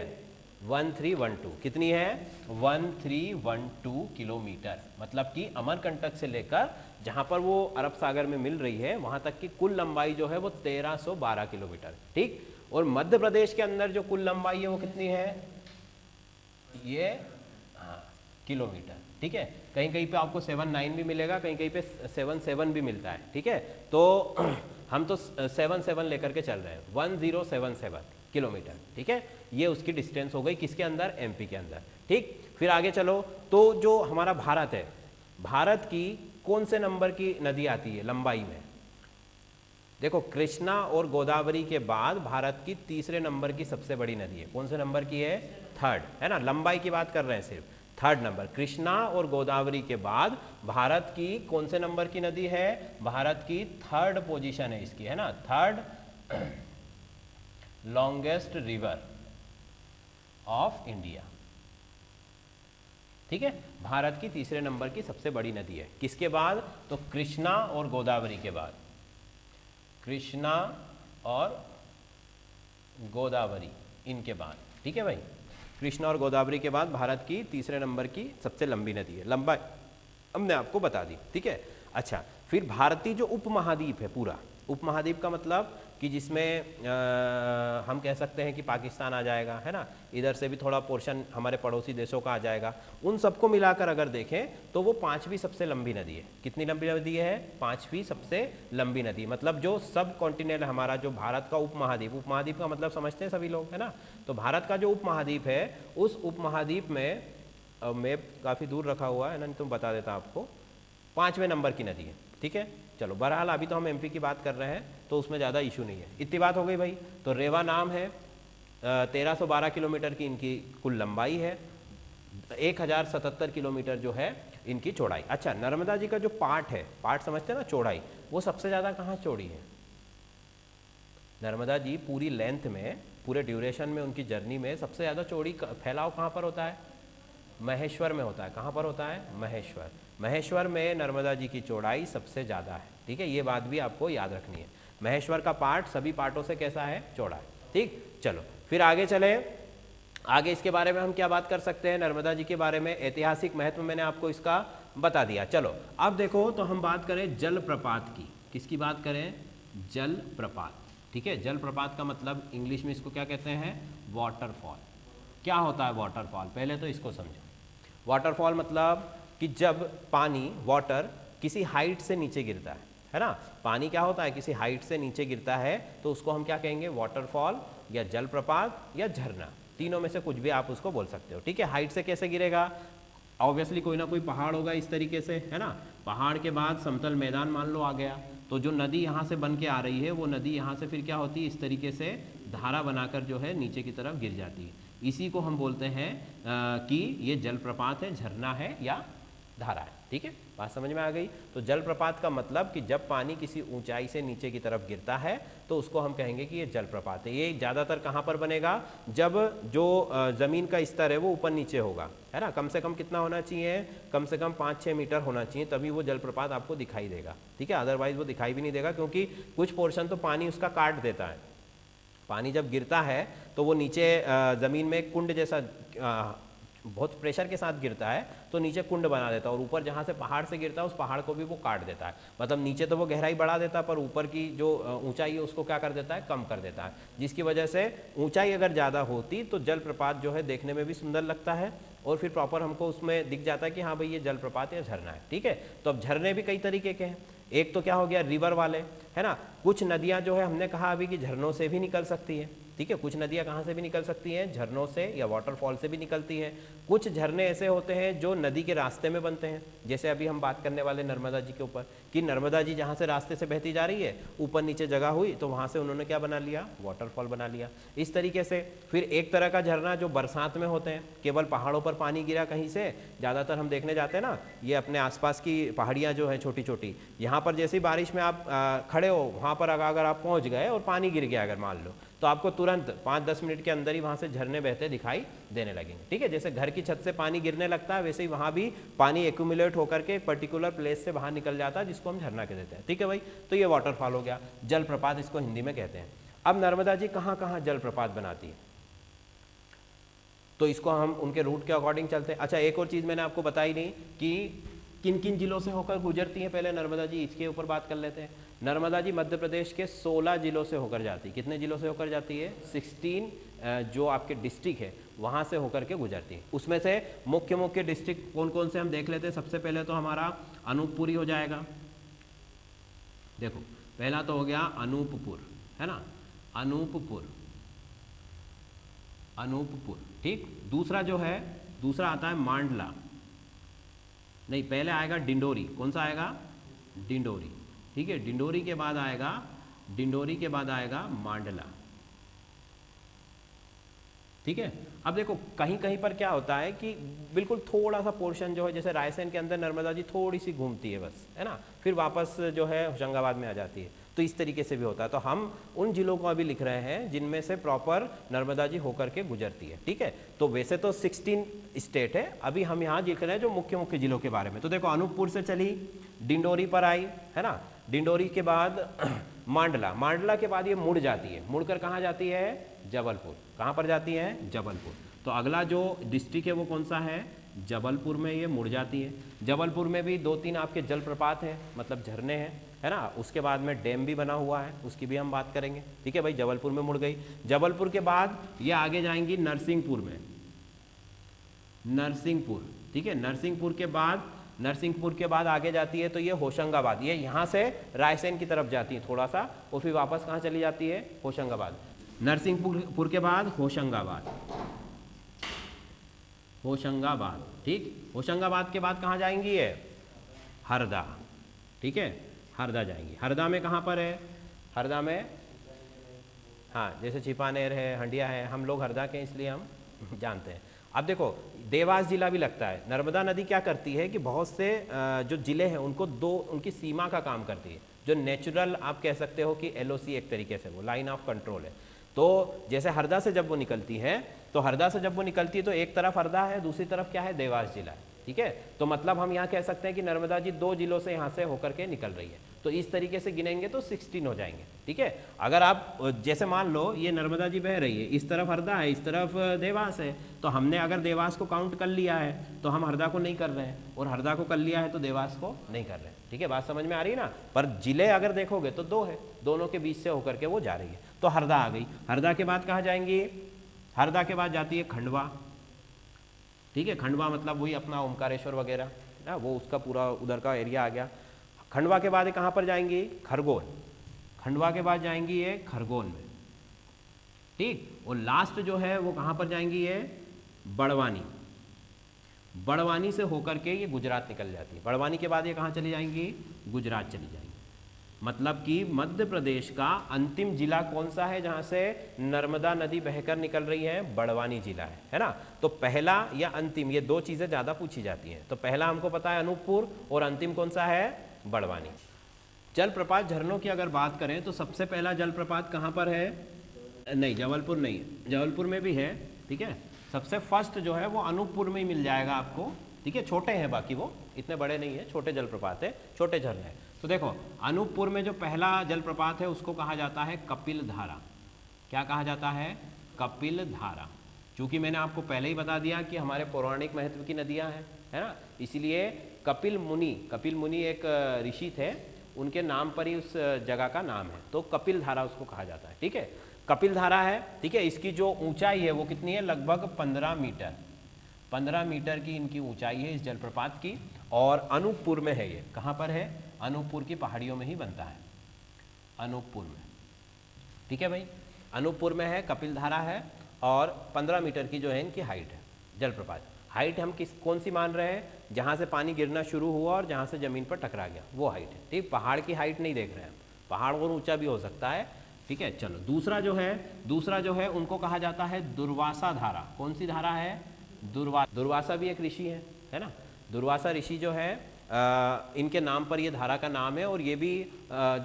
1312। कितनी है? 1312 किलोमीटर। मतलब कि अमरकंटक से लेकर जहां पर वो अरब सागर में मिल रही है वहां तक की कुल लंबाई जो है वो 1312 किलोमीटर। ठीक, और मध्य प्रदेश के अंदर जो कुल लंबाई है वो कितनी है? ये किलोमीटर। ठीक है, कहीं कहीं पे आपको 79 भी मिलेगा, कहीं कहीं पे 77 भी मिलता है। ठीक है, तो हम तो 77 लेकर के चल रहे हैं, 1077 किलोमीटर। ठीक है, ये उसकी डिस्टेंस हो गई किसके अंदर? एमपी के अंदर। ठीक, फिर आगे चलो, तो जो हमारा भारत है, भारत की कौन से नंबर की नदी आती है लंबाई में? देखो कृष्णा और गोदावरी के बाद भारत की तीसरे नंबर की सबसे बड़ी नदी है। कौन से नंबर की है? 3rd, है ना। लंबाई की बात कर रहे हैं सिर्फ, 3rd नंबर। कृष्णा और गोदावरी के बाद भारत की कौन से नंबर की नदी है? भारत की 3rd पोजीशन है इसकी, है ना। 3rd longest river of India. ठीक है, भारत की तीसरे नंबर की सबसे बड़ी नदी है। किसके बाद? तो कृष्णा और गोदावरी के बाद। कृष्णा और गोदावरी इनके बाद। ठीक है भाई, कृष्णा और गोदावरी के बाद भारत की तीसरे नंबर की सबसे लंबी नदी है। लंबाई हमने आपको बता दी। ठीक है, अच्छा फिर भारतीय जो उपमहाद्वीप है, पूरा उपमहाद्वीप का मतलब कि जिसमें हम कह सकते हैं कि पाकिस्तान आ जाएगा, है ना, इधर से भी थोड़ा पोर्शन हमारे पड़ोसी देशों का आ जाएगा, उन सबको मिलाकर अगर देखें तो वो 5वीं सबसे लंबी नदी है। कितनी लंबी नदी है? 5वीं सबसे लंबी नदी। मतलब जो सब कॉन्टिनेंट हमारा, जो भारत का उपमहाद्वीप, उपमहाद्वीप का मतलब समझते हैं सभी लोग, है ना। तो भारत का जो उपमहाद्वीप है, उस उपमहाद्वीप में मैप काफ़ी दूर रखा हुआ है ना, तो बता देता आपको, 5वें नंबर की नदी है। ठीक है, चलो बहरहाल अभी तो हम एमपी की बात कर रहे हैं तो उसमें ज़्यादा इशू नहीं है। इतनी बात हो गई भाई। तो रेवा नाम है, 1312 किलोमीटर की इनकी कुल लंबाई है, 1077 किलोमीटर जो है इनकी चौड़ाई। अच्छा, नर्मदा जी का जो पार्ट है, पार्ट समझते हैं ना, चौड़ाई, वो सबसे ज़्यादा कहाँ चौड़ी है? नर्मदा जी पूरी लेंथ में, पूरे ड्यूरेशन में, उनकी जर्नी में सबसे ज़्यादा चौड़ी फैलाव कहाँ पर होता है? महेश्वर में होता है। कहाँ पर होता है? महेश्वर। महेश्वर में नर्मदा जी की चौड़ाई सबसे ज़्यादा है। ठीक है, ये बात भी आपको याद रखनी है। महेश्वर का पार्ट सभी पार्टों से कैसा है? चौड़ा है। ठीक, चलो फिर आगे चले। आगे इसके बारे में हम क्या बात कर सकते हैं? नर्मदा जी के बारे में ऐतिहासिक महत्व मैंने आपको इसका बता दिया। चलो अब देखो, तो हम बात करें जलप्रपात की। किसकी बात करें? जलप्रपात। ठीक है, जलप्रपात का मतलब इंग्लिश में इसको क्या कहते हैं? वाटरफॉल। क्या होता है वाटरफॉल? पहले तो इसको समझो। वाटरफॉल मतलब कि जब पानी, वाटर, किसी हाइट से नीचे गिरता है ना। पानी क्या होता है? किसी हाइट से नीचे गिरता है, तो उसको हम क्या कहेंगे? वाटरफॉल या जलप्रपात या झरना, तीनों में से कुछ भी आप उसको बोल सकते हो। ठीक है, हाइट से कैसे गिरेगा? ऑब्वियसली कोई ना कोई पहाड़ होगा इस तरीके से, है ना। पहाड़ के बाद समतल मैदान मान लो आ गया, तो जो नदी यहाँ से बन के आ रही है, वो नदी यहाँ से फिर क्या होती है? इस तरीके से धारा बनाकर जो है नीचे की तरफ गिर जाती है। इसी को हम बोलते हैं कि ये जलप्रपात है, झरना है या धारा है। ठीक है, बात समझ में आ गई। तो जलप्रपात का मतलब कि जब पानी किसी ऊंचाई से नीचे की तरफ गिरता है तो उसको हम कहेंगे कि ये जलप्रपात है। ये ज़्यादातर कहाँ पर बनेगा, जब जो ज़मीन का स्तर है वो ऊपर नीचे होगा, है ना। कम से कम कितना होना चाहिए, कम से कम 5-6 मीटर होना चाहिए, तभी वो जलप्रपात आपको दिखाई देगा, ठीक है। अदरवाइज वो दिखाई भी नहीं देगा, क्योंकि कुछ पोर्शन तो पानी उसका काट देता है। पानी जब गिरता है तो वो नीचे ज़मीन में कुंड जैसा बहुत प्रेशर के साथ गिरता है तो नीचे कुंड बना देता है, और ऊपर जहाँ से पहाड़ से गिरता है उस पहाड़ को भी वो काट देता है। मतलब नीचे तो वो गहराई बढ़ा देता है, पर ऊपर की जो ऊंचाई है उसको क्या कर देता है, कम कर देता है, जिसकी वजह से ऊंचाई अगर ज़्यादा होती तो जलप्रपात जो है देखने में भी सुंदर लगता है, और फिर प्रॉपर हमको उसमें दिख जाता है कि हाँ भाई ये जलप्रपात या झरना है, ठीक है। तो अब झरने भी कई तरीके के हैं। एक तो क्या हो गया, रिवर वाले, है ना। कुछ नदियाँ जो है हमने कहा अभी कि झरनों से भी निकल सकती है, ठीक है। कुछ नदियाँ कहाँ से भी निकल सकती हैं, झरनों से या वाटरफॉल से भी निकलती हैं। कुछ झरने ऐसे होते हैं जो नदी के रास्ते में बनते हैं, जैसे अभी हम बात करने वाले नर्मदा जी के ऊपर, कि नर्मदा जी जहाँ से रास्ते से बहती जा रही है, ऊपर नीचे जगह हुई तो वहाँ से उन्होंने क्या बना लिया, वाटरफॉल बना लिया। इस तरीके से फिर एक तरह का झरना जो बरसात में होते हैं, केवल पहाड़ों पर पानी गिरा कहीं से, ज़्यादातर हम देखने जाते हैं ना, ये अपने आसपास की पहाड़ियाँ जो हैं छोटी छोटी, यहाँ पर जैसी बारिश में आप खड़े हो, वहाँ पर अगर आप पहुँच गए और पानी गिर गया अगर मान लो, तो आपको तुरंत 5-10 मिनट के अंदर ही वहाँ से झरने बहते दिखाई देने लगेंगे, ठीक है। जैसे घर की छत से पानी गिरने लगता है, वैसे ही वहाँ भी पानी एक्यूमुलेट होकर के एक पर्टिकुलर प्लेस से बाहर निकल जाता है, जिसको हम झरना कह देते हैं, ठीक है भाई। तो ये वाटरफॉल हो गया, जलप्रपात इसको हिंदी में कहते हैं। अब नर्मदा जी कहाँ कहाँ जलप्रपात बनाती है, तो इसको हम उनके रूट के अकॉर्डिंग चलते हैं। अच्छा, एक और चीज़ मैंने आपको बताई नहीं कि किन किन जिलों से होकर गुजरती हैं, पहले नर्मदा जी इसके ऊपर बात कर लेते हैं। नर्मदा जी मध्य प्रदेश के 16 जिलों से होकर जाती है। कितने जिलों से होकर जाती है, 16 जो आपके डिस्ट्रिक्ट है वहाँ से होकर के गुजरती है। उसमें से मुख्य मुख्य डिस्ट्रिक्ट कौन कौन से हम देख लेते हैं। सबसे पहले तो हमारा अनूपपुरी हो जाएगा। देखो, पहला तो हो गया अनूपपुर, है ना, अनूपपुर, अनूपपुर, ठीक। दूसरा जो है, दूसरा आता है मांडला, नहीं पहले आएगा डिंडोरी। कौन सा आएगा, डिंडोरी, ठीक है। डिंडोरी के बाद आएगा, डिंडोरी के बाद आएगा मांडला, ठीक है। अब देखो कहीं कहीं पर क्या होता है कि बिल्कुल थोड़ा सा पोर्शन जो है, जैसे रायसेन के अंदर नर्मदा जी थोड़ी सी घूमती है बस, है ना, फिर वापस जो है होशंगाबाद में आ जाती है, तो इस तरीके से भी होता है। तो हम उन जिलों को अभी लिख रहे हैं जिनमें से प्रॉपर नर्मदा जी होकर के गुजरती है, ठीक है। तो वैसे तो 16 स्टेट है, अभी हम यहाँ लिख रहे हैं जो मुख्य मुख्य जिलों के बारे में। तो देखो अनूपपुर से चली, डिंडोरी पर आई, है ना, डिंडोरी के बाद मांडला, मांडला के बाद ये मुड़ जाती है, मुड़कर कहाँ जाती है, जबलपुर। कहाँ पर जाती है, जबलपुर। तो अगला जो डिस्ट्रिक्ट है वो कौन सा है, जबलपुर में ये मुड़ जाती है। जबलपुर में भी 2-3 आपके जलप्रपात हैं, मतलब झरने हैं, है ना। उसके बाद में डैम भी बना हुआ है, उसकी भी हम बात करेंगे, ठीक है भाई। जबलपुर में मुड़ गई। जबलपुर के बाद ये आगे जाएंगी नरसिंहपुर में, नरसिंहपुर, ठीक है। नरसिंहपुर के बाद आगे जाती है तो ये होशंगाबाद, ये यहाँ से रायसेन की तरफ जाती है थोड़ा सा, और फिर वापस कहाँ चली जाती है, होशंगाबाद। नरसिंहपुर के बाद होशंगाबाद, होशंगाबाद, ठीक। होशंगाबाद के बाद कहाँ जाएंगी ये, हरदा, ठीक है, हरदा जाएंगी। हरदा में कहाँ पर है, हरदा में, हाँ, जैसे छिपानेर है, हंडिया है, हम लोग हरदा के इसलिए हम जानते हैं। अब देखो देवास जिला भी लगता है। नर्मदा नदी क्या करती है कि बहुत से जो जिले हैं उनको उनकी सीमा का काम करती है, जो नेचुरल आप कह सकते हो कि LOC एक तरीके से, वो लाइन ऑफ कंट्रोल है। तो जैसे हरदा से जब वो निकलती है, तो हरदा से जब वो निकलती है तो एक तरफ हरदा है, दूसरी तरफ क्या है, देवास जिला है, ठीक है। तो मतलब हम यहाँ कह सकते हैं कि नर्मदा जी 2 जिलों से यहाँ से होकर के निकल रही है। तो इस तरीके से गिनेंगे तो 16 हो जाएंगे, ठीक है। अगर आप जैसे मान लो ये नर्मदा जी बह रही है, इस तरफ हरदा है, इस तरफ देवास है, तो हमने अगर देवास को काउंट कर लिया है तो हम हरदा को नहीं कर रहे हैं, और हरदा को कर लिया है तो देवास को नहीं कर रहे हैं, ठीक है। बात समझ में आ रही है ना। पर जिले अगर देखोगे तो 2 है, दोनों के बीच से होकर के वो जा रही है। तो हरदा आ गई। हरदा के बाद कहाँ जाएंगी, हरदा के बाद जाती है खंडवा, ठीक है। खंडवा मतलब वही अपना ओमकारेश्वर वगैरह ना, वो उसका पूरा उधर का एरिया आ गया। खंडवा के बाद कहाँ पर जाएंगी, खरगोन। खंडवा के बाद जाएंगी ये खरगोन में, ठीक। और लास्ट जो है वो कहाँ पर जाएंगी, ये बड़वानी। बड़वानी से होकर के ये गुजरात निकल जाती है। बड़वानी के बाद ये कहाँ चली जाएंगी, गुजरात चली जाएंगी। मतलब कि मध्य प्रदेश का अंतिम जिला कौन सा है जहां से नर्मदा नदी बहकर निकल रही है? बड़वानी जिला है ना। तो पहला या अंतिम, ये दो चीजें ज्यादा पूछी जाती हैं। तो पहला हमको पता है अनूपपुर, और अंतिम कौन सा है? बड़वानी। जलप्रपात झरनों की अगर बात करें तो सबसे पहला जलप्रपात कहाँ पर है? नहीं, जबलपुर नहीं है, जबलपुर में भी है, ठीक है। सबसे फर्स्ट जो है वो अनूपपुर में ही मिल जाएगा आपको, ठीक है। छोटे हैं, बाकी वो इतने बड़े नहीं है, छोटे जलप्रपात है, छोटे झरने हैं। तो देखो अनूपपुर में जो पहला जलप्रपात है उसको कहा जाता है कपिल धारा। क्या कहा जाता है? कपिल धारा। चूंकि मैंने आपको पहले ही बता दिया कि हमारे पौराणिक महत्व की नदियां हैं, है ना, इसलिए कपिल मुनि एक ऋषि थे, उनके नाम पर ही उस जगह का नाम है, तो कपिल धारा उसको कहा जाता है, ठीक है। कपिल धारा है, ठीक है। इसकी जो ऊंचाई है वो कितनी है? लगभग 15 मीटर। 15 मीटर की इनकी ऊंचाई है इस जलप्रपात की, और अनूपपुर में है ये। कहाँ पर है? अनूपपुर की पहाड़ियों में ही बनता है, अनूपपुर में, ठीक है भाई। अनूपपुर में है, कपिल धारा है, और 15 मीटर की जो है इनकी हाइट है जलप्रपात। हाइट हम कौन सी मान रहे हैं? जहाँ से पानी गिरना शुरू हुआ और जहाँ से ज़मीन पर टकरा गया, वो हाइट है, ठीक। पहाड़ की हाइट नहीं देख रहे हैं, पहाड़ और ऊंचा भी हो सकता है, ठीक है। चलो दूसरा जो है उनको कहा जाता है दुर्वासा धारा। कौन सी धारा है? दुर्वासा भी एक ऋषि है ना। दुर्वासा ऋषि जो है इनके नाम पर ये धारा का नाम है, और ये भी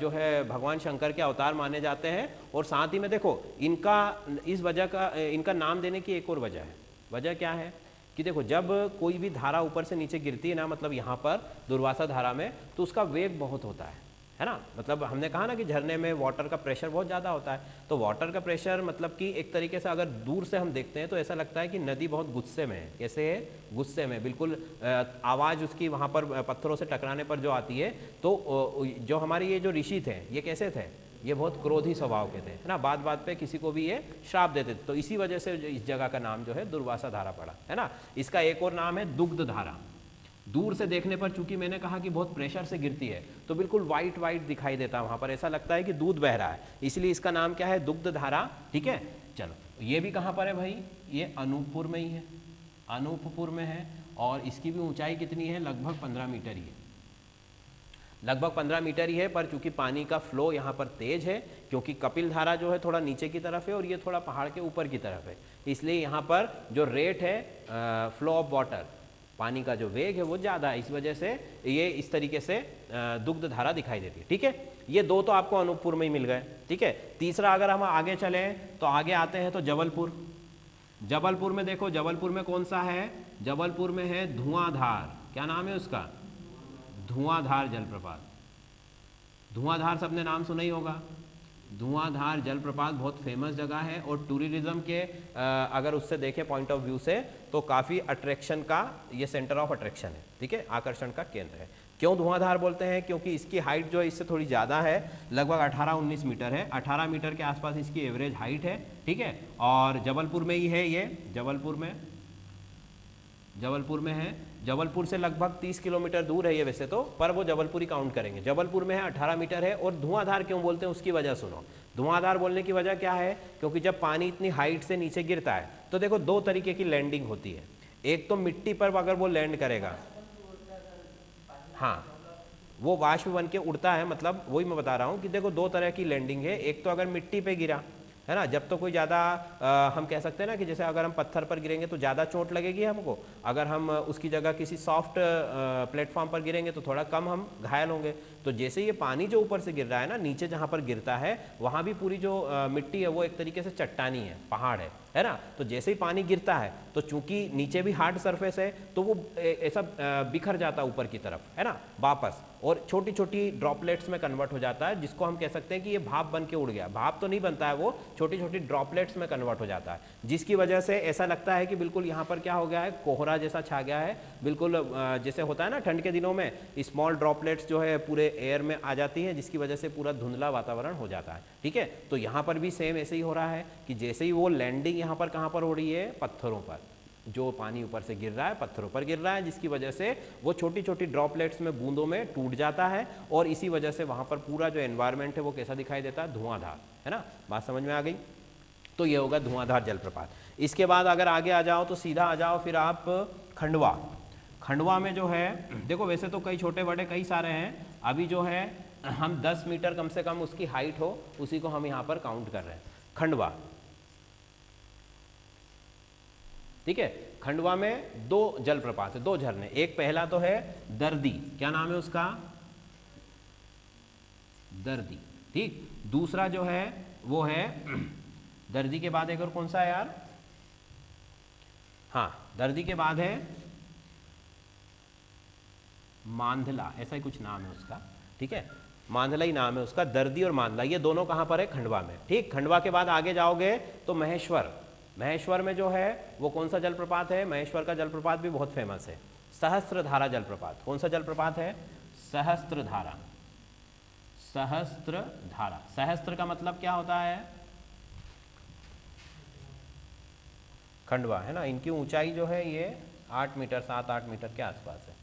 जो है भगवान शंकर के अवतार माने जाते हैं। और साथ ही में देखो इनका नाम देने की एक और वजह है। वजह क्या है कि देखो जब कोई भी धारा ऊपर से नीचे गिरती है ना, मतलब यहाँ पर दुर्वासा धारा में, तो उसका वेग बहुत होता है ना। मतलब हमने कहा ना कि झरने में वाटर का प्रेशर बहुत ज़्यादा होता है, तो वाटर का प्रेशर मतलब कि एक तरीके से अगर दूर से हम देखते हैं तो ऐसा लगता है कि नदी बहुत गुस्से में है। कैसे है? गुस्से में, बिल्कुल आवाज़ उसकी वहाँ पर पत्थरों से टकराने पर जो आती है। तो जो हमारे ये जो ऋषि थे ये कैसे थे? ये बहुत क्रोधी स्वभाव के थे, है ना। बात बात पे किसी को भी ये श्राप देते थे, तो इसी वजह से इस जगह का नाम जो है दुर्वासा धारा पड़ा, है ना। इसका एक और नाम है दुग्ध धारा। दूर से देखने पर, चूंकि मैंने कहा कि बहुत प्रेशर से गिरती है, तो बिल्कुल वाइट दिखाई देता है वहाँ पर, ऐसा लगता है कि दूध बह रहा है, इसलिए इसका नाम क्या है? दुग्ध धारा, ठीक है। चलो ये भी कहाँ पर है भाई? ये अनूपपुर में ही है, अनूपपुर में है, और इसकी भी ऊंचाई कितनी है? लगभग 15 मीटर ही है, लगभग 15 मीटर ही है। पर चूंकि पानी का फ्लो यहाँ पर तेज है, क्योंकि कपिल धारा जो है थोड़ा नीचे की तरफ है और ये थोड़ा पहाड़ के ऊपर की तरफ है, इसलिए यहाँ पर जो रेट है फ्लो ऑफ वाटर, पानी का जो वेग है वो ज़्यादा है, इस वजह से ये इस तरीके से दुग्ध धारा दिखाई देती है, ठीक है। ये दो तो आपको अनूपपुर में ही मिल गए, ठीक है। तीसरा अगर हम आगे चलें तो आगे आते हैं तो जबलपुर। जबलपुर में देखो, जबलपुर में कौन सा है? जबलपुर में है धुआंधार। क्या नाम है उसका? धुआंधार जलप्रपात। धुआंधार सबने नाम सुना ही होगा। धुआंधार जलप्रपात बहुत फेमस जगह है, और टूरिज्म के अगर उससे देखें पॉइंट ऑफ व्यू से, तो काफ़ी अट्रैक्शन का ये सेंटर ऑफ अट्रैक्शन है, ठीक है, आकर्षण का केंद्र है। क्यों धुआंधार बोलते हैं? क्योंकि इसकी हाइट जो है इससे थोड़ी ज़्यादा है, लगभग 18-19 मीटर है, 18 मीटर के आसपास इसकी एवरेज हाइट है, ठीक है। और जबलपुर में ही है ये, जबलपुर में है। जबलपुर से लगभग 30 किलोमीटर दूर है ये वैसे तो, पर वो जबलपुर ही काउंट करेंगे। जबलपुर में है, 18 मीटर है। और धुआंधार क्यों बोलते हैं उसकी वजह सुनो। धुआंधार बोलने की वजह क्या है? क्योंकि जब पानी इतनी हाइट से नीचे गिरता है तो देखो दो तरीके की लैंडिंग होती है। एक तो मिट्टी पर अगर वो लैंड करेगा, हाँ, वो वाष्प बन के उड़ता है, मतलब वही मैं बता रहा हूँ कि देखो दो तरह की लैंडिंग है। एक तो अगर मिट्टी पे गिरा, है ना, जब तो कोई ज़्यादा हम कह सकते हैं ना कि जैसे अगर हम पत्थर पर गिरेंगे तो ज़्यादा चोट लगेगी हमको, अगर हम उसकी जगह किसी सॉफ्ट प्लेटफॉर्म पर गिरेंगे तो थोड़ा कम हम घायल होंगे। तो जैसे ये पानी जो ऊपर से गिर रहा है ना, नीचे जहाँ पर गिरता है वहाँ भी पूरी जो मिट्टी है वो एक तरीके से चट्टानी है, पहाड़ है ना। तो जैसे ही पानी गिरता है तो चूंकि नीचे भी हार्ड सरफेस है तो वो ऐसा बिखर जाता है ऊपर की तरफ, है ना, वापस, और छोटी छोटी ड्रॉपलेट्स में कन्वर्ट हो जाता है, जिसको हम कह सकते हैं कि ये भाप बन के उड़ गया। भाप तो नहीं बनता है, वो छोटी छोटी ड्रॉपलेट्स में कन्वर्ट हो जाता है, जिसकी वजह से ऐसा लगता है कि बिल्कुल यहाँ पर क्या हो गया है, कोहरा जैसा छा गया है, बिल्कुल जैसे होता है ना ठंड के दिनों में स्मॉल ड्रॉपलेट्स जो है पूरे एयर में आ जाती हैं, जिसकी वजह से पूरा धुंधला वातावरण हो जाता है, ठीक है। तो यहाँ पर भी सेम ऐसे ही हो रहा है कि जैसे ही वो लैंडिंग यहाँ पर कहाँ पर हो रही है, पत्थरों पर, जो पानी ऊपर से गिर रहा है पत्थरों पर गिर रहा है, जिसकी वजह से वो छोटी छोटी ड्रॉपलेट्स में बूंदों में टूट जाता है, और इसी वजह से वहाँ पर पूरा जो एनवायरनमेंट है वो कैसा दिखाई देता है, धुआंधार, है ना। बात समझ में आ गई? तो ये होगा धुआंधार जलप्रपात। इसके बाद अगर आगे आ जाओ तो सीधा आ जाओ फिर आप खंडवा। खंडवा में जो है देखो, वैसे तो कई छोटे बड़े कई सारे हैं, अभी जो है हम 10 मीटर कम से कम उसकी हाइट हो, उसी को हम यहाँ पर काउंट कर रहे हैं। खंडवा, ठीक है, खंडवा में 2 जलप्रपात है, 2 झरने। एक पहला तो है दर्दी, क्या नाम है उसका, दर्दी, ठीक। दूसरा जो है वो है दर्दी के बाद एक और कौन सा है यार, हाँ दर्दी के बाद है मांधला, ऐसा ही कुछ नाम है उसका, ठीक है, मांधला ही नाम है उसका। दर्दी और मांधला ये दोनों कहाँ पर है, खंडवा में, ठीक। खंडवा के बाद आगे जाओगे तो महेश्वर, महेश्वर में जो है वो कौन सा जलप्रपात है, महेश्वर का जलप्रपात भी बहुत फेमस है, सहस्त्रधारा जलप्रपात। कौन सा जलप्रपात है, सहस्त्रधारा, सहस्त्रधारा। सहस्त्र का मतलब क्या होता है, खंडवा है ना, इनकी ऊंचाई जो है ये 8 मीटर 7-8 मीटर के आसपास है।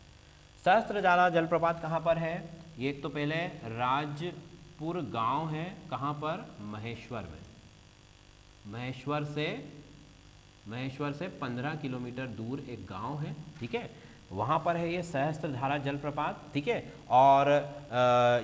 सहस्त्रधारा जलप्रपात कहाँ पर है, ये एक तो पहले राजपुर गांव है, कहाँ पर, महेश्वर में। महेश्वर से 15 किलोमीटर दूर एक गांव है, ठीक है, वहाँ पर है ये सहस्त्रधारा जलप्रपात, ठीक है। और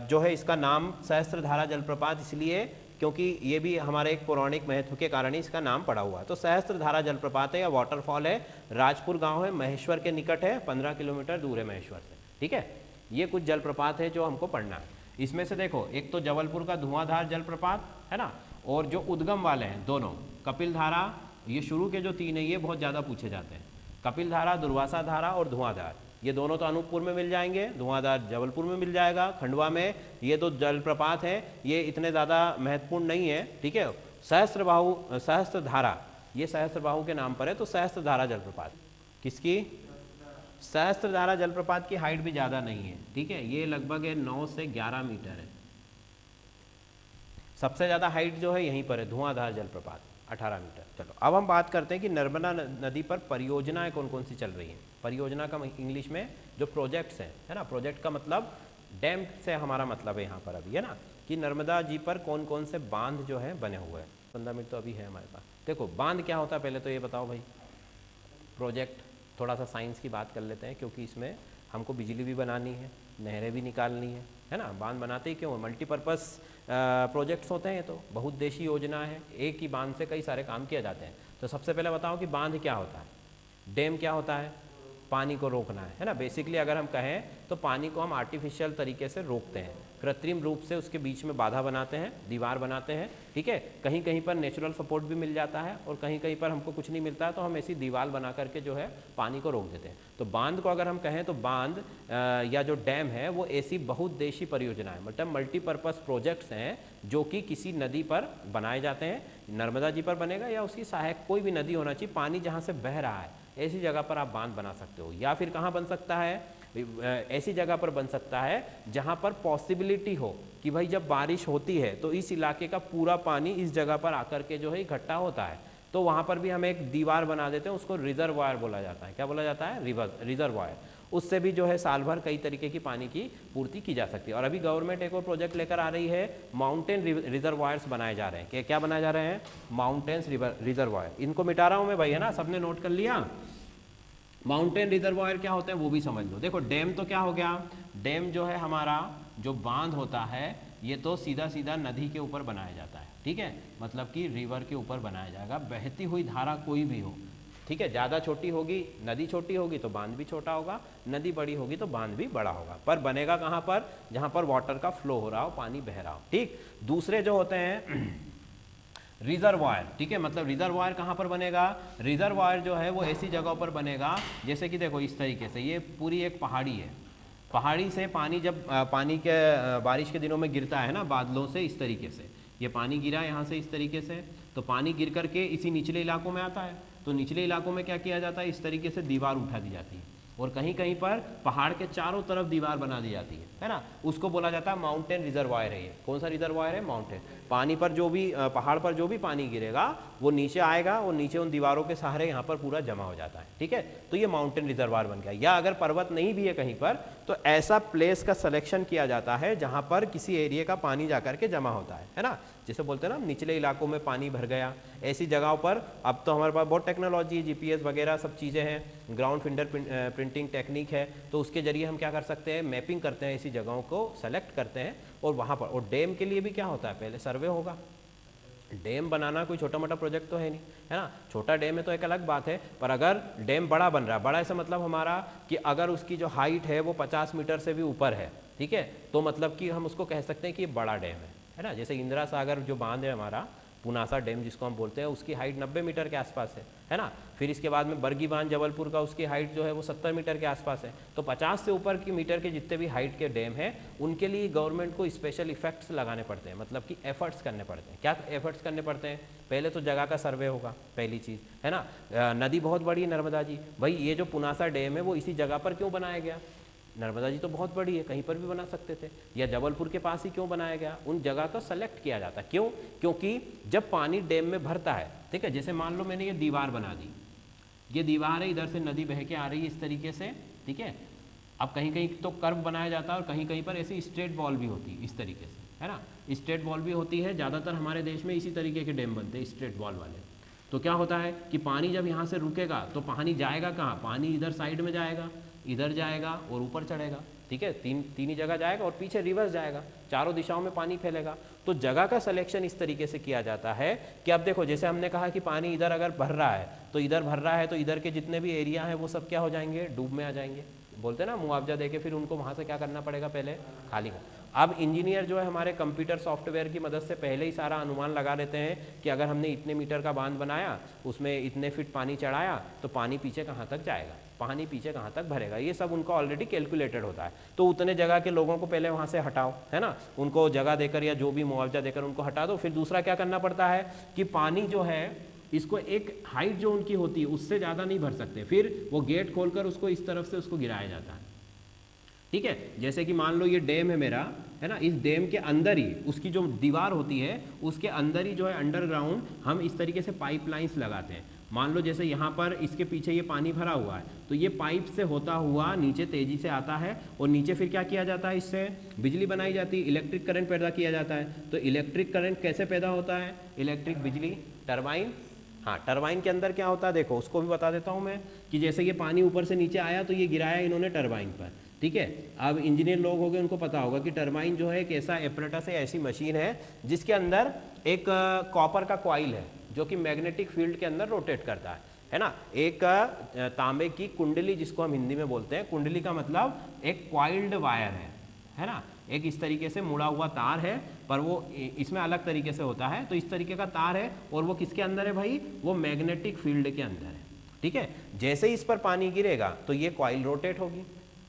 जो है इसका नाम सहस्त्रधारा जलप्रपात इसलिए क्योंकि ये भी हमारे एक पौराणिक महत्व के कारण ही इसका नाम पड़ा हुआ है। तो सहस्त्रधारा जलप्रपात है या वाटरफॉल है, राजपुर गांव है, महेश्वर के निकट है, 15 किलोमीटर दूर है महेश्वर से, ठीक है। ये कुछ जलप्रपात है जो हमको पढ़ना है। इसमें से देखो, एक तो जबलपुर का धुआंधार जलप्रपात है ना, और जो उद्गम वाले हैं दोनों, कपिल धारा, ये शुरू के जो 3 है ये बहुत ज़्यादा पूछे जाते हैं, कपिल धारा, दुर्वासा धारा और धुआंधार। ये दोनों तो अनूपपुर में मिल जाएंगे, धुआंधार जबलपुर में मिल जाएगा। खंडवा में ये 2 जलप्रपात हैं, ये इतने ज़्यादा महत्वपूर्ण नहीं है, ठीक है। सहस्त्रधारा, ये सहस्त्रबाहु के नाम पर है, तो सहस्त्रधारा जलप्रपात किसकी, सहस्त्रधारा जलप्रपात की हाइट भी ज़्यादा नहीं है, ठीक है, ये लगभग 9 से 11 मीटर है। सबसे ज़्यादा हाइट जो है यहीं पर है, धुआंधार जलप्रपात 18 मीटर। चलो अब हम बात करते हैं कि नर्मदा नदी पर परियोजनाएं कौन कौन सी चल रही हैं। परियोजना का इंग्लिश में जो प्रोजेक्ट्स हैं, है ना, प्रोजेक्ट का मतलब डैम से हमारा मतलब है यहाँ पर अभी, है ना, कि नर्मदा जी पर कौन कौन से बांध जो है बने हुए हैं। 15 मिनट तो अभी है हमारे पास। देखो बांध क्या होता है पहले तो ये बताओ भाई, प्रोजेक्ट थोड़ा सा साइंस की बात कर लेते हैं, क्योंकि इसमें हमको बिजली भी बनानी है, नहरें भी निकालनी है ना। बांध बनाते ही क्यों, मल्टीपर्पज़ प्रोजेक्ट्स होते हैं, तो बहुउद्देशीय योजना है, एक ही बांध से कई सारे काम किए जाते हैं। तो सबसे पहले बताओ कि बांध क्या होता है, डैम क्या होता है, पानी को रोकना है ना। बेसिकली अगर हम कहें तो पानी को हम आर्टिफिशियल तरीके से रोकते हैं, कृत्रिम रूप से उसके बीच में बाधा बनाते हैं, दीवार बनाते हैं, ठीक है। कहीं कहीं पर नेचुरल सपोर्ट भी मिल जाता है और कहीं कहीं पर हमको कुछ नहीं मिलता है, तो हम ऐसी दीवार बना करके जो है पानी को रोक देते हैं। तो बांध को अगर हम कहें तो बांध या जो डैम है वो ऐसी बहुउद्देशीय परियोजना है, मतलब मल्टीपर्पज़ प्रोजेक्ट्स हैं जो कि किसी नदी पर बनाए जाते हैं। नर्मदा जी पर बनेगा या उसकी सहायक कोई भी नदी होना चाहिए, पानी जहाँ से बह रहा है ऐसी जगह पर आप बांध बना सकते हो। या फिर कहाँ बन सकता है, ऐसी जगह पर बन सकता है जहाँ पर पॉसिबिलिटी हो कि भाई जब बारिश होती है तो इस इलाके का पूरा पानी इस जगह पर आकर के जो है इकट्ठा होता है, तो वहाँ पर भी हम एक दीवार बना देते हैं, उसको रिजर्वायर बोला जाता है। क्या बोला जाता है, रिजर्वायर। उससे भी जो है साल भर कई तरीके की पानी की पूर्ति की जा सकती है। और अभी गवर्नमेंट एक और प्रोजेक्ट लेकर आ रही है, माउंटेन रिजर्वायर्स बनाए जा रहे हैं। क्या बनाए जा रहे हैं, माउंटेन्स रिजर्वायर। इनको मिटा रहा हूँ मैं भाई, है ना, सबने नोट कर लिया। माउंटेन रिजर्वायर क्या होते हैं वो भी समझ लो। देखो डैम तो क्या हो गया, डैम जो है हमारा जो बांध होता है ये तो सीधा सीधा नदी के ऊपर बनाया जाता है, ठीक है, मतलब कि रिवर के ऊपर बनाया जाएगा। बहती हुई धारा कोई भी हो, ठीक है, ज़्यादा छोटी होगी, नदी छोटी होगी तो बांध भी छोटा होगा, नदी बड़ी होगी तो बांध भी बड़ा होगा। पर बनेगा कहाँ पर, जहाँ पर वाटर का फ्लो हो रहा हो, पानी बह रहा हो, ठीक। दूसरे जो होते हैं रिजर्वायर, ठीक है, मतलब रिजर्वायर कहाँ पर बनेगा, रिजर्वायर जो है वो ऐसी जगह पर बनेगा जैसे कि देखो इस तरीके से, ये पूरी एक पहाड़ी है, पहाड़ी से पानी जब पानी के बारिश के दिनों में गिरता है ना बादलों से, इस तरीके से ये पानी गिरा यहाँ से इस तरीके से, तो पानी गिर करके इसी निचले इलाकों में आता है। तो निचले इलाकों में क्या किया जाता है, इस तरीके से दीवार उठा दी जाती है और कहीं कहीं पर पहाड़ के चारों तरफ दीवार बना दी जाती है ना। उसको बोला जाता है माउंटेन रिजर्वायर है। ये कौन सा रिजर्वायर है, माउंटेन। पानी पर जो भी पहाड़ पर जो भी पानी गिरेगा वो नीचे आएगा और नीचे उन दीवारों के सहारे यहाँ पर पूरा जमा हो जाता है, ठीक है। तो ये माउंटेन रिजर्वायर बन गया। या अगर पर्वत नहीं भी है कहीं पर तो ऐसा प्लेस का सिलेक्शन किया जाता है जहाँ पर किसी एरिया का पानी जाकर के जमा होता है ना। जैसे बोलते हैं ना निचले इलाकों में पानी भर गया, ऐसी जगहों पर अब तो हमारे पास बहुत टेक्नोलॉजी है, जीपीएस वगैरह सब चीज़ें हैं, ग्राउंड फिंगर प्रिंटिंग टेक्निक है, तो उसके जरिए हम क्या कर सकते हैं, मैपिंग करते हैं ऐसी जगहों को सेलेक्ट करते हैं और वहाँ पर, और डैम के लिए भी क्या होता है, पहले सर्वे होगा। डैम बनाना कोई छोटा मोटा प्रोजेक्ट तो है नहीं, है ना। छोटा डैम है तो एक अलग बात है, पर अगर डैम बड़ा बन रहा है, बड़ा ऐसा मतलब हमारा कि अगर उसकी जो हाइट है वो 50 मीटर से भी ऊपर है, ठीक है, तो मतलब कि हम उसको कह सकते हैं कि ये बड़ा डैम है ना। जैसे इंदिरा सागर जो बांध है हमारा, पुनासा डैम जिसको हम बोलते हैं, उसकी हाइट 90 मीटर के आसपास है ना। फिर इसके बाद में बरगी बांध जबलपुर का, उसकी हाइट जो है वो 70 मीटर के आसपास है। तो 50 से ऊपर की मीटर के जितने भी हाइट के डैम हैं उनके लिए गवर्नमेंट को स्पेशल इफेक्ट्स लगाने पड़ते हैं, मतलब कि एफर्ट्स करने पड़ते हैं। क्या एफर्ट्स करने पड़ते हैं? पहले तो जगह का सर्वे होगा, पहली चीज़, है ना। नदी बहुत बड़ी है नर्मदा जी, भाई ये जो पुनासा डैम है वो इसी जगह पर क्यों बनाया गया? नर्मदा जी तो बहुत बड़ी है, कहीं पर भी बना सकते थे, या जबलपुर के पास ही क्यों बनाया गया? उन जगह को सेलेक्ट किया जाता है। क्यों? क्योंकि जब पानी डैम में भरता है, ठीक है, जैसे मान लो मैंने ये दीवार बना दी, ये दीवार है, इधर से नदी बह के आ रही है इस तरीके से, ठीक है। अब कहीं कहीं तो कर्व बनाया जाता है और कहीं कहीं पर ऐसी स्ट्रेट वॉल भी होती है इस तरीके से, है ना। स्ट्रेट वॉल भी होती है, ज़्यादातर हमारे देश में इसी तरीके के डैम बनते हैं स्ट्रेट वॉल वाले। तो क्या होता है कि पानी जब यहाँ से रुकेगा तो पानी जाएगा कहाँ? पानी इधर साइड में जाएगा, इधर जाएगा और ऊपर चढ़ेगा, ठीक है, तीन ही जगह जाएगा और पीछे रिवर्स जाएगा, चारों दिशाओं में पानी फैलेगा। तो जगह का सिलेक्शन इस तरीके से किया जाता है कि अब देखो, जैसे हमने कहा कि पानी इधर अगर भर रहा है तो इधर भर रहा है तो इधर के जितने भी एरिया हैं वो सब क्या हो जाएंगे? डूब में आ जाएंगे। बोलते हैं ना, मुआवजा देके फिर उनको वहाँ से क्या करना पड़ेगा? पहले खाली कर। अब इंजीनियर जो है हमारे कंप्यूटर सॉफ्टवेयर की मदद से पहले ही सारा अनुमान लगा लेते हैं कि अगर हमने इतने मीटर का बांध बनाया, उसमें इतने फीट पानी चढ़ाया, तो पानी पीछे कहाँ तक जाएगा, पानी पीछे कहाँ तक भरेगा, ये सब उनका ऑलरेडी कैलकुलेटेड होता है। तो उतने जगह के लोगों को पहले वहाँ से हटाओ, है ना, उनको जगह देकर या जो भी मुआवजा देकर उनको हटा दो। फिर दूसरा क्या करना पड़ता है कि पानी जो है इसको एक हाइट जो उनकी होती है उससे ज़्यादा नहीं भर सकते, फिर वो गेट खोलकर उसको इस तरफ से उसको गिराया जाता है, ठीक है। जैसे कि मान लो ये डैम है मेरा, है ना, इस डैम के अंदर ही उसकी जो दीवार होती है उसके अंदर ही जो है अंडरग्राउंड हम इस तरीके से पाइपलाइंस लगाते हैं। मान लो जैसे यहाँ पर इसके पीछे ये पानी भरा हुआ है तो ये पाइप से होता हुआ नीचे तेजी से आता है और नीचे फिर क्या किया जाता है? इससे बिजली बनाई जाती है, इलेक्ट्रिक करंट पैदा किया जाता है। तो इलेक्ट्रिक करंट कैसे पैदा होता है? इलेक्ट्रिक बिजली, टरबाइन। हाँ, टरबाइन के अंदर क्या होता है देखो, उसको भी बता देता हूँ मैं कि जैसे ये पानी ऊपर से नीचे आया तो ये गिराया इन्होंने टरबाइन पर, ठीक है। अब इंजीनियर लोग हो गए, उनको पता होगा कि टरबाइन जो है एक ऐसा एपरेटस है, ऐसी मशीन है जिसके अंदर एक कॉपर का कॉइल है जो कि मैग्नेटिक फील्ड के अंदर रोटेट करता है ना। एक तांबे की कुंडली जिसको हम हिंदी में बोलते हैं, कुंडली का मतलब एक कॉइल्ड वायर है ना, एक इस तरीके से मुड़ा हुआ तार है, पर वो इसमें अलग तरीके से होता है। तो इस तरीके का तार है और वो किसके अंदर है भाई? वो मैग्नेटिक फील्ड के अंदर है, ठीक है। जैसे ही इस पर पानी गिरेगा तो ये कॉइल रोटेट होगी।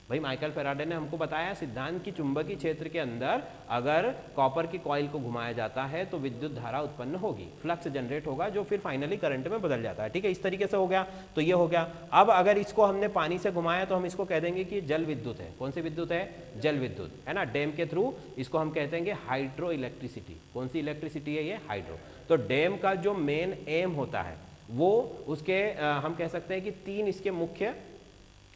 भाई माइकल फैराडे ने हमको बताया सिद्धांत की चुंबकीय क्षेत्र के अंदर अगर कॉपर की कॉइल को घुमाया जाता है तो विद्युत धारा उत्पन्न होगी, फ्लक्स जनरेट होगा जो फिर फाइनली करंट में बदल जाता है, ठीक है। इस तरीके से हो गया, तो ये हो गया। अब अगर इसको हमने पानी से घुमाया तो हम इसको कह देंगे कि जल विद्युत है। कौन सी विद्युत है? जल विद्युत, है ना। डैम के थ्रू इसको हम कहते हैं हाइड्रो इलेक्ट्रिसिटी। कौन सी इलेक्ट्रिसिटी है ये? हाइड्रो। तो डैम का जो मेन एम होता है वो उसके हम कह सकते हैं कि 3 इसके मुख्य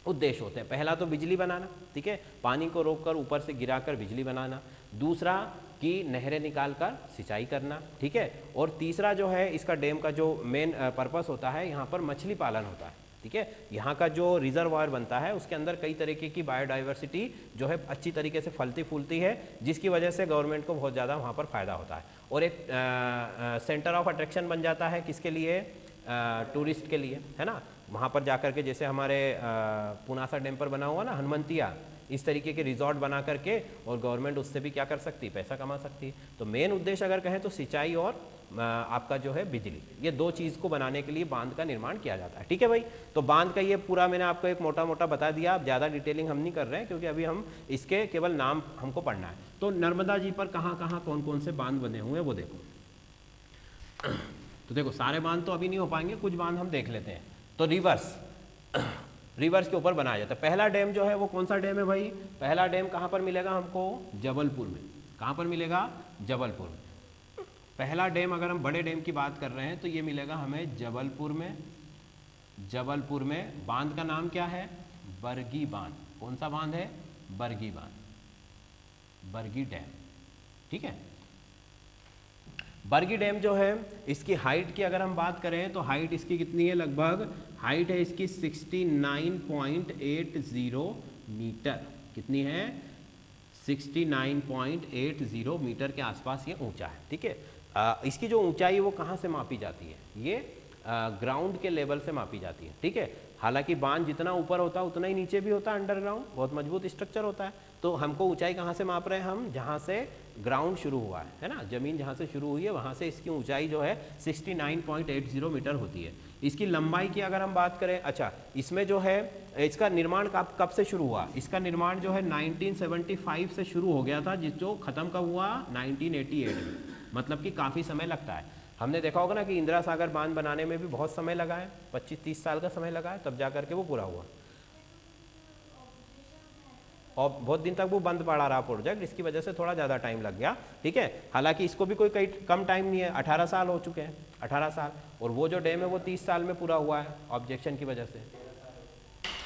उद्देश्य होते हैं। पहला तो बिजली बनाना, ठीक है, पानी को रोककर ऊपर से गिराकर बिजली बनाना। दूसरा कि नहरें निकालकर सिंचाई करना, ठीक है। और तीसरा जो है इसका डैम का जो मेन पर्पस होता है, यहाँ पर मछली पालन होता है, ठीक है। यहाँ का जो रिजर्वायर बनता है उसके अंदर कई तरीके की बायोडाइवर्सिटी जो है अच्छी तरीके से फलती फूलती है, जिसकी वजह से गवर्नमेंट को बहुत ज़्यादा वहाँ पर फ़ायदा होता है। और एक सेंटर ऑफ अट्रैक्शन बन जाता है किसके लिए? टूरिस्ट के लिए, है ना। वहाँ पर जाकर के जैसे हमारे पुनासा डैम पर बना हुआ ना हनुमंतिया, इस तरीके के रिजॉर्ट बना करके और गवर्नमेंट उससे भी क्या कर सकती? पैसा कमा सकती है। तो मेन उद्देश्य अगर कहें तो सिंचाई और आपका जो है बिजली, ये 2 चीज़ को बनाने के लिए बांध का निर्माण किया जाता है, ठीक है भाई। तो बांध का ये पूरा मैंने आपको एक मोटा मोटा बता दिया। अब ज़्यादा डिटेलिंग हम नहीं कर रहे हैं क्योंकि अभी हम इसके केवल नाम हमको पढ़ना है। तो नर्मदा जी पर कहाँ कहाँ कौन कौन से बांध बने हुए हैं वो देखो। तो देखो सारे बांध तो अभी नहीं हो पाएंगे, कुछ बांध हम देख लेते हैं। तो रिवर्स के ऊपर बनाया जाता है। पहला डैम जो है वो कौन सा डैम है भाई? पहला डैम कहाँ पर मिलेगा हमको? जबलपुर में। कहाँ पर मिलेगा? जबलपुर में। पहला डैम अगर हम बड़े डैम की बात कर रहे हैं तो ये मिलेगा हमें जबलपुर में। जबलपुर में बांध का नाम क्या है? बरगी बांध। कौन सा बांध है? बरगी बांध, बरगी डैम, ठीक है। बरगी डैम जो है इसकी हाइट की अगर हम बात करें तो हाइट इसकी कितनी है? लगभग हाइट है इसकी 69.80 मीटर। कितनी है? 69.80 मीटर के आसपास ये ऊंचा है। ठीक है, इसकी जो ऊंचाई वो कहाँ से मापी जाती है, ये ग्राउंड के लेवल से मापी जाती है। ठीक है, हालांकि बांध जितना ऊपर होता है उतना ही नीचे भी होता है, अंडरग्राउंड बहुत मजबूत स्ट्रक्चर होता है। तो हमको ऊंचाई कहाँ से माप रहे हैं हम, जहाँ से ग्राउंड शुरू हुआ है ना, जमीन जहाँ से शुरू हुई है वहाँ से इसकी ऊंचाई जो है 69.80 मीटर होती है। इसकी लंबाई की अगर हम बात करें, अच्छा इसमें जो है इसका निर्माण कब से शुरू हुआ, इसका निर्माण जो है 1975 से शुरू हो गया था, जो खत्म कब हुआ 1988 में, मतलब कि काफ़ी समय लगता है। हमने देखा होगा ना कि इंदिरा सागर बांध बनाने में भी बहुत समय लगा है, 25-30 साल का समय लगा है, तब जा करके वो पूरा हुआ और बहुत दिन तक वो बंद पड़ा रहा प्रोजेक्ट, इसकी वजह से थोड़ा ज़्यादा टाइम लग गया। ठीक है, हालांकि इसको भी कोई कम टाइम नहीं है, 18 साल हो चुके हैं, 18 साल, और वो जो डैम है वो 30 साल में पूरा हुआ है ऑब्जेक्शन की वजह से।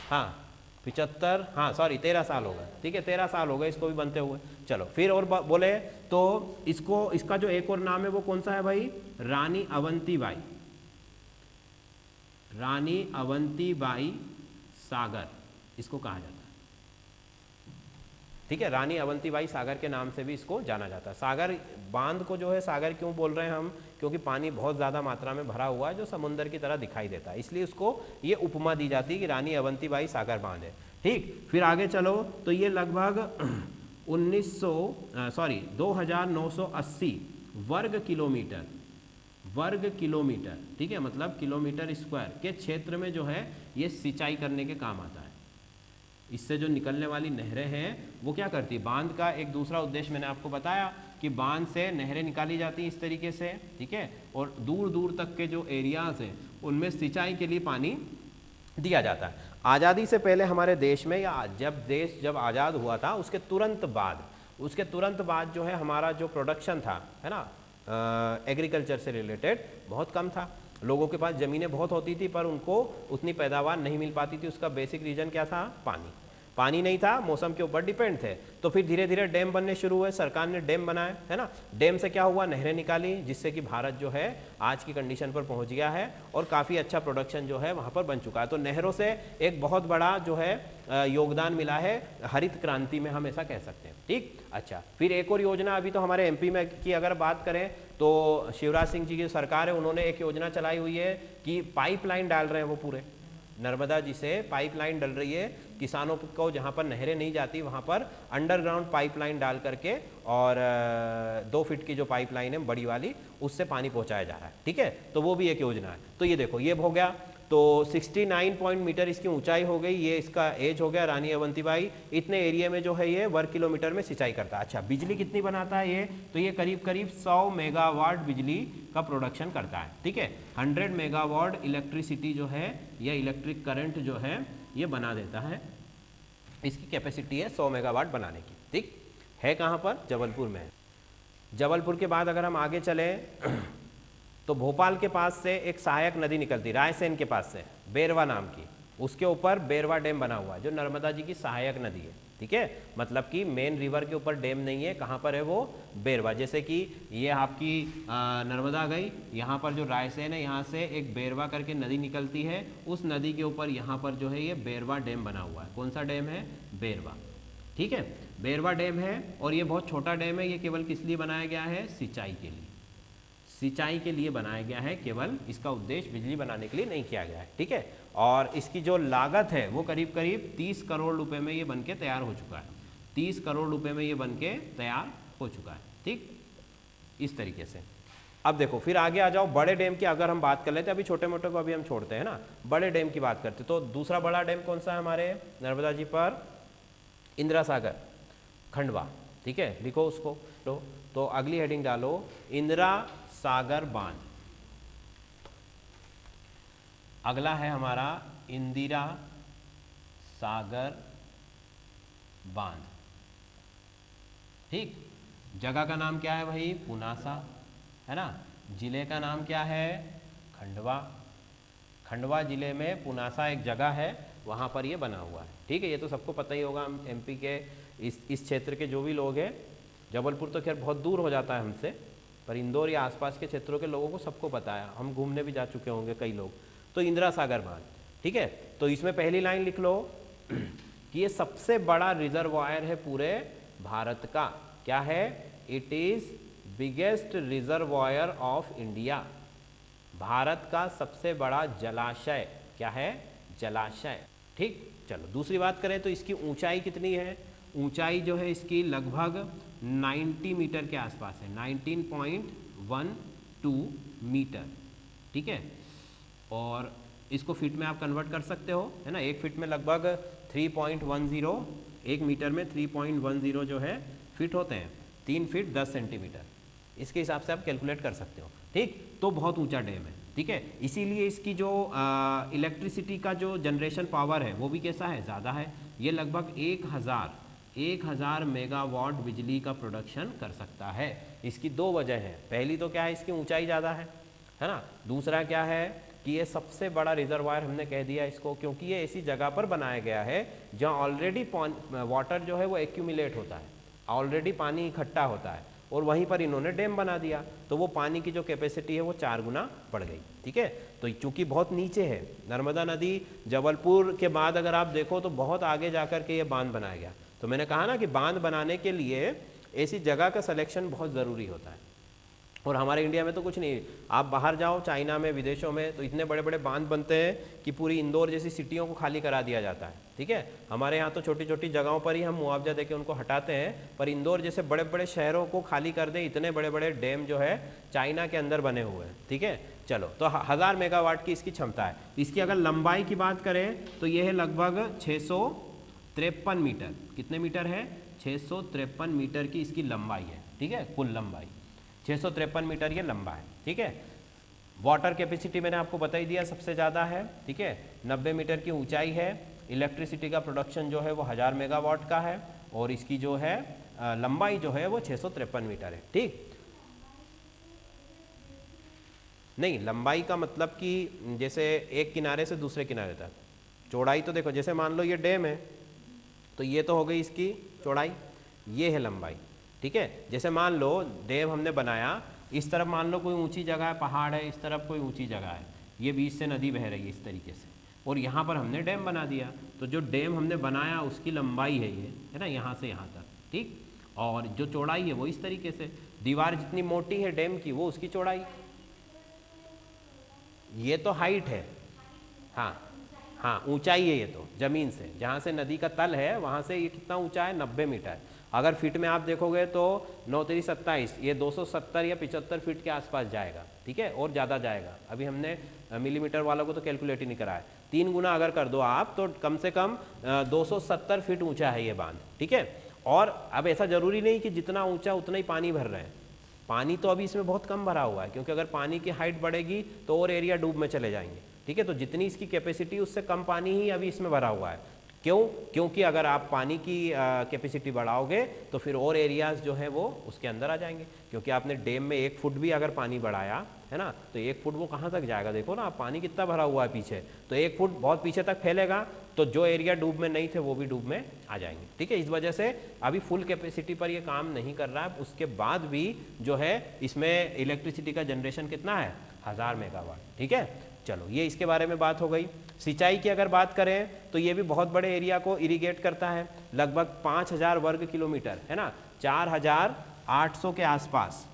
हाँ 75, हाँ सॉरी 13 साल हो गए। ठीक है, 13 साल हो गए इसको भी बनते हुए। चलो फिर और बोले तो इसका जो एक और नाम है वो कौन सा है भाई, रानी अवंतीबाई, रानी अवंतीबाई सागर इसको कहा जाता है। ठीक है, रानी अवंतीबाई सागर के नाम से भी इसको जाना जाता है। सागर बांध को जो है सागर क्यों बोल रहे हैं हम, क्योंकि पानी बहुत ज़्यादा मात्रा में भरा हुआ है जो समुद्र की तरह दिखाई देता है, इसलिए उसको ये उपमा दी जाती है कि रानी अवंतीबाई सागर बांध है। ठीक, फिर आगे चलो तो ये लगभग 2980 वर्ग किलोमीटर, ठीक है, मतलब किलोमीटर स्क्वायर के क्षेत्र में जो है ये सिंचाई करने के काम आता है। इससे जो निकलने वाली नहरें हैं वो क्या करती है, बांध का एक दूसरा उद्देश्य मैंने आपको बताया कि बांध से नहरें निकाली जाती हैं इस तरीके से। ठीक है, और दूर दूर तक के जो एरियाज हैं उनमें सिंचाई के लिए पानी दिया जाता है। आज़ादी से पहले हमारे देश में, या जब आज़ाद हुआ था उसके तुरंत बाद जो है हमारा जो प्रोडक्शन था, है ना, एग्रीकल्चर से रिलेटेड बहुत कम था। लोगों के पास ज़मीनें बहुत होती थी पर उनको उतनी पैदावार नहीं मिल पाती थी। उसका बेसिक रीज़न क्या था, पानी नहीं था, मौसम के ऊपर डिपेंड थे। तो फिर धीरे धीरे डैम बनने शुरू हुए, सरकार ने डैम बनाए, है ना, डैम से क्या हुआ, नहरें निकाली, जिससे कि भारत जो है आज की कंडीशन पर पहुंच गया है और काफ़ी अच्छा प्रोडक्शन जो है वहाँ पर बन चुका है। तो नहरों से एक बहुत बड़ा जो है योगदान मिला है हरित क्रांति में, हम ऐसा कह सकते हैं। ठीक, अच्छा फिर एक और योजना अभी तो हमारे MP में की अगर बात करें तो शिवराज सिंह जी की सरकार है, उन्होंने एक योजना चलाई हुई है कि पाइपलाइन डाल रहे हैं, वो पूरे नर्मदा जी से पाइपलाइन डल रही है, किसानों को जहाँ पर नहरें नहीं जाती वहाँ पर अंडरग्राउंड पाइपलाइन डाल करके, और 2 फीट की जो पाइपलाइन है बड़ी वाली, उससे पानी पहुँचाया जा रहा है। ठीक है, तो वो भी एक योजना है। तो ये देखो ये हो गया, तो 69 मीटर इसकी ऊंचाई हो गई, ये इसका एज हो गया रानी अवंतीबाई। इतने एरिया में जो है ये वर्ग किलोमीटर में सिंचाई करता है। अच्छा बिजली कितनी बनाता है ये, तो ये करीब 100 मेगावाट बिजली का प्रोडक्शन करता है। ठीक है, 100 मेगावाट इलेक्ट्रिसिटी जो है या इलेक्ट्रिक करंट जो है ये बना देता है। इसकी कैपेसिटी है 100 मेगावाट बनाने की। ठीक है, कहाँ पर, जबलपुर में है। जबलपुर के बाद अगर हम आगे चलें तो भोपाल के पास से एक सहायक नदी निकलती, रायसेन के पास से, बेरवा नाम की, उसके ऊपर बेरवा डैम बना हुआ है जो नर्मदा जी की सहायक नदी है। ठीक है, मतलब कि मेन रिवर के ऊपर डैम नहीं है, कहाँ पर है वो, बेरवा। जैसे कि ये आपकी नर्मदा गई, यहाँ पर जो रायसेन है यहाँ से एक बेरवा करके नदी निकलती है, उस नदी के ऊपर यहाँ पर जो है ये बेरवा डैम बना हुआ है। कौन सा डैम है, बेरवा। ठीक है, बेरवा डैम है और ये बहुत छोटा डैम है, ये केवल किस लिए बनाया गया है, सिंचाई के लिए, सिंचाई के लिए बनाया गया है, केवल इसका उद्देश्य बिजली बनाने के लिए नहीं किया गया है। ठीक है, और इसकी जो लागत है वो करीब 30 करोड़ रुपए में ये बनके तैयार हो चुका है, 30 करोड़ रुपए में ये बनके तैयार हो चुका है। ठीक, इस तरीके से। अब देखो फिर आगे आ जाओ, बड़े डैम की अगर हम बात कर लेते हैं, अभी छोटे मोटे को अभी हम छोड़ते हैं ना, बड़े डैम की बात करते। तो दूसरा बड़ा डैम कौन सा है हमारे नर्मदा जी पर, इंदिरा सागर, खंडवा। ठीक है, लिखो उसको। तो अगली हेडिंग डालो, इंदिरा सागर बांध। अगला है हमारा इंदिरा सागर बांध। ठीक, जगह का नाम क्या है भाई, पुनासा, है ना, जिले का नाम क्या है, खंडवा। खंडवा जिले में पुनासा एक जगह है, वहाँ पर ये बना हुआ है। ठीक है, ये तो सबको पता ही होगा, हम MP के इस क्षेत्र के जो भी लोग हैं, जबलपुर तो खैर बहुत दूर हो जाता है हमसे, पर इंदौर या आसपास के क्षेत्रों के लोगों को सबको पता है, हम घूमने भी जा चुके होंगे कई लोग। तो इंदिरा सागर बांध, ठीक है, तो इसमें पहली लाइन लिख लो कि ये सबसे बड़ा रिजर्वायर है पूरे भारत का क्या है, it is biggest reservoir of India, Bharat का सबसे बड़ा जलाशय क्या है, जलाशय। ठीक, चलो दूसरी बात करें तो इसकी ऊंचाई कितनी है, ऊंचाई जो है इसकी लगभग 90 मीटर के आसपास है, 19.12 मीटर। ठीक है, और इसको फीट में आप कन्वर्ट कर सकते हो, है ना, एक फीट में लगभग 3.10, एक मीटर में 3.10 जो है फीट होते हैं, 3 फीट 10 सेंटीमीटर, इसके हिसाब से आप कैलकुलेट कर सकते हो। ठीक, तो बहुत ऊंचा डैम है। ठीक है, इसीलिए इसकी जो इलेक्ट्रिसिटी का जो जनरेशन पावर है वो भी कैसा है, ज़्यादा है, ये लगभग 1000 मेगावाट बिजली का प्रोडक्शन कर सकता है। इसकी दो वजह है, पहली तो क्या है, इसकी ऊंचाई ज़्यादा है ना, दूसरा क्या है कि ये सबसे बड़ा रिजर्वायर हमने कह दिया इसको, क्योंकि ये ऐसी जगह पर बनाया गया है जहाँ ऑलरेडी वाटर जो है वो एक्यूमुलेट होता है, ऑलरेडी पानी इकट्ठा होता है, और वहीं पर इन्होंने डैम बना दिया, तो वो पानी की जो कैपेसिटी है वो 4 गुना बढ़ गई। ठीक है, तो चूंकि बहुत नीचे है, नर्मदा नदी जबलपुर के बाद अगर आप देखो तो बहुत आगे जाकर के ये बांध बनाया गया। तो मैंने कहा ना कि बांध बनाने के लिए ऐसी जगह का सिलेक्शन बहुत ज़रूरी होता है, और हमारे इंडिया में तो कुछ नहीं, आप बाहर जाओ चाइना में, विदेशों में तो इतने बड़े बड़े बांध बनते हैं कि पूरी इंदौर जैसी सिटियों को खाली करा दिया जाता है। ठीक है, हमारे यहाँ तो छोटी छोटी जगहों पर ही हम मुआवजा देके उनको हटाते हैं, पर इंदौर जैसे बड़े बड़े शहरों को खाली कर दे, इतने बड़े बड़े डैम जो है चाइना के अंदर बने हुए हैं। ठीक है, चलो, तो 1000 मेगावाट की इसकी क्षमता है। इसकी अगर लंबाई की बात करें तो ये है लगभग 653 मीटर, कितने मीटर है, 653 मीटर की इसकी लंबाई है। ठीक है, कुल लंबाई 653 मीटर ये लंबा है। ठीक है, वाटर कैपेसिटी मैंने आपको बता ही दिया सबसे ज़्यादा है। ठीक है, 90 मीटर की ऊंचाई है, इलेक्ट्रिसिटी का प्रोडक्शन जो है वो 1000 मेगावाट का है, और इसकी जो है लंबाई जो है वो 653 मीटर है। ठीक, नहीं, लंबाई का मतलब कि जैसे एक किनारे से दूसरे किनारे तक, चौड़ाई तो देखो, जैसे मान लो ये डैम है तो ये तो हो गई इसकी चौड़ाई, ये है लंबाई। ठीक है, जैसे मान लो डैम हमने बनाया, इस तरफ मान लो कोई ऊंची जगह है, पहाड़ है, इस तरफ कोई ऊंची जगह है, ये बीच से नदी बह रही है इस तरीके से, और यहाँ पर हमने डैम बना दिया, तो जो डैम हमने बनाया उसकी लंबाई है ये, है ना, यहाँ से यहाँ तक। ठीक, और जो चौड़ाई है वो इस तरीके से, दीवार जितनी मोटी है डैम की वो उसकी चौड़ाई, ये तो हाइट है, हाँ ऊंचाई है, ये तो जमीन से, जहाँ से नदी का तल है वहाँ से ये कितना ऊंचा है, 90 मीटर। अगर फीट में आप देखोगे तो 9 3 27, ये 270 या 75 फीट के आसपास जाएगा। ठीक है, और ज़्यादा जाएगा, अभी हमने मिलीमीटर वालों को तो कैलकुलेट ही नहीं करा है, 3 गुना अगर कर दो आप तो कम से कम 270 फीट ऊंचा है ये बांध। ठीक है, और अब ऐसा ज़रूरी नहीं कि जितना ऊंचा उतना ही पानी भर रहे हैं, पानी तो अभी इसमें बहुत कम भरा हुआ है, क्योंकि अगर पानी की हाइट बढ़ेगी तो और एरिया डूब में चले जाएंगे। ठीक है, तो जितनी इसकी कैपेसिटी उससे कम पानी ही अभी इसमें भरा हुआ है। क्यों? क्योंकि अगर आप पानी की कैपेसिटी बढ़ाओगे तो फिर और एरियाज जो है वो उसके अंदर आ जाएंगे, क्योंकि आपने डैम में 1 फुट भी अगर पानी बढ़ाया है ना, तो 1 फुट वो कहाँ तक जाएगा, देखो ना पानी कितना भरा हुआ है पीछे, तो 1 फुट बहुत पीछे तक फैलेगा, तो जो एरिया डूब में नहीं थे वो भी डूब में आ जाएंगे। ठीक है, इस वजह से अभी फुल कैपेसिटी पर ये काम नहीं कर रहा है, उसके बाद भी जो है इसमें इलेक्ट्रिसिटी का जनरेशन कितना है, 1000 मेगावाट। ठीक है, चलो ये इसके बारे में बात हो गई। सिंचाई की अगर बात करें तो ये भी बहुत बड़े एरिया को इरिगेट करता है, लगभग 5000 वर्ग किलोमीटर, है ना, 4800 के आसपास,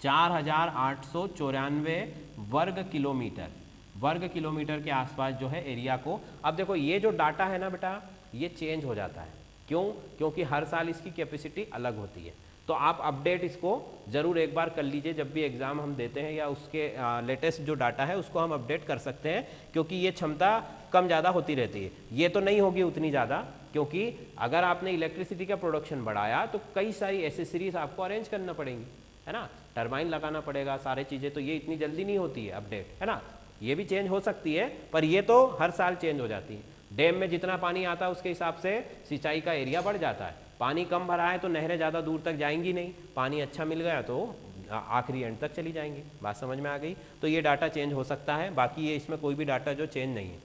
4894 वर्ग किलोमीटर के आसपास जो है एरिया को। अब देखो ये जो डाटा है ना बेटा, ये चेंज हो जाता है, क्यों? क्योंकि हर साल इसकी कैपेसिटी अलग होती है, तो आप अपडेट इसको ज़रूर एक बार कर लीजिए, जब भी एग्ज़ाम हम देते हैं या उसके लेटेस्ट जो डाटा है उसको हम अपडेट कर सकते हैं, क्योंकि ये क्षमता कम ज़्यादा होती रहती है। ये तो नहीं होगी उतनी ज़्यादा, क्योंकि अगर आपने इलेक्ट्रिसिटी का प्रोडक्शन बढ़ाया तो कई सारी एसेसरीज आपको अरेंज करना पड़ेंगी, है ना, टरबाइन लगाना पड़ेगा, सारी चीज़ें, तो ये इतनी जल्दी नहीं होती है अपडेट, है ना, ये भी चेंज हो सकती है, पर ये तो हर साल चेंज हो जाती है। डैम में जितना पानी आता है उसके हिसाब से सिंचाई का एरिया बढ़ जाता है, पानी कम भरा है तो नहरें ज़्यादा दूर तक जाएंगी नहीं, पानी अच्छा मिल गया तो आखिरी एंड तक चली जाएंगी। बात समझ में आ गई? तो ये डाटा चेंज हो सकता है, बाकी ये इसमें कोई भी डाटा जो चेंज नहीं है।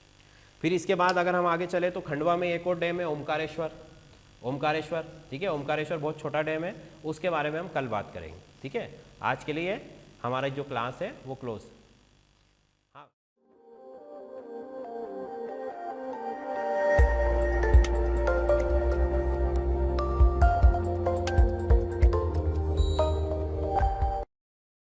फिर इसके बाद अगर हम आगे चले तो खंडवा में एक और डैम है, ओमकारेश्वर। ठीक है, ओमकारेश्वर बहुत छोटा डैम है, उसके बारे में हम कल बात करेंगे। ठीक है, आज के लिए हमारा जो क्लास है वो क्लोज।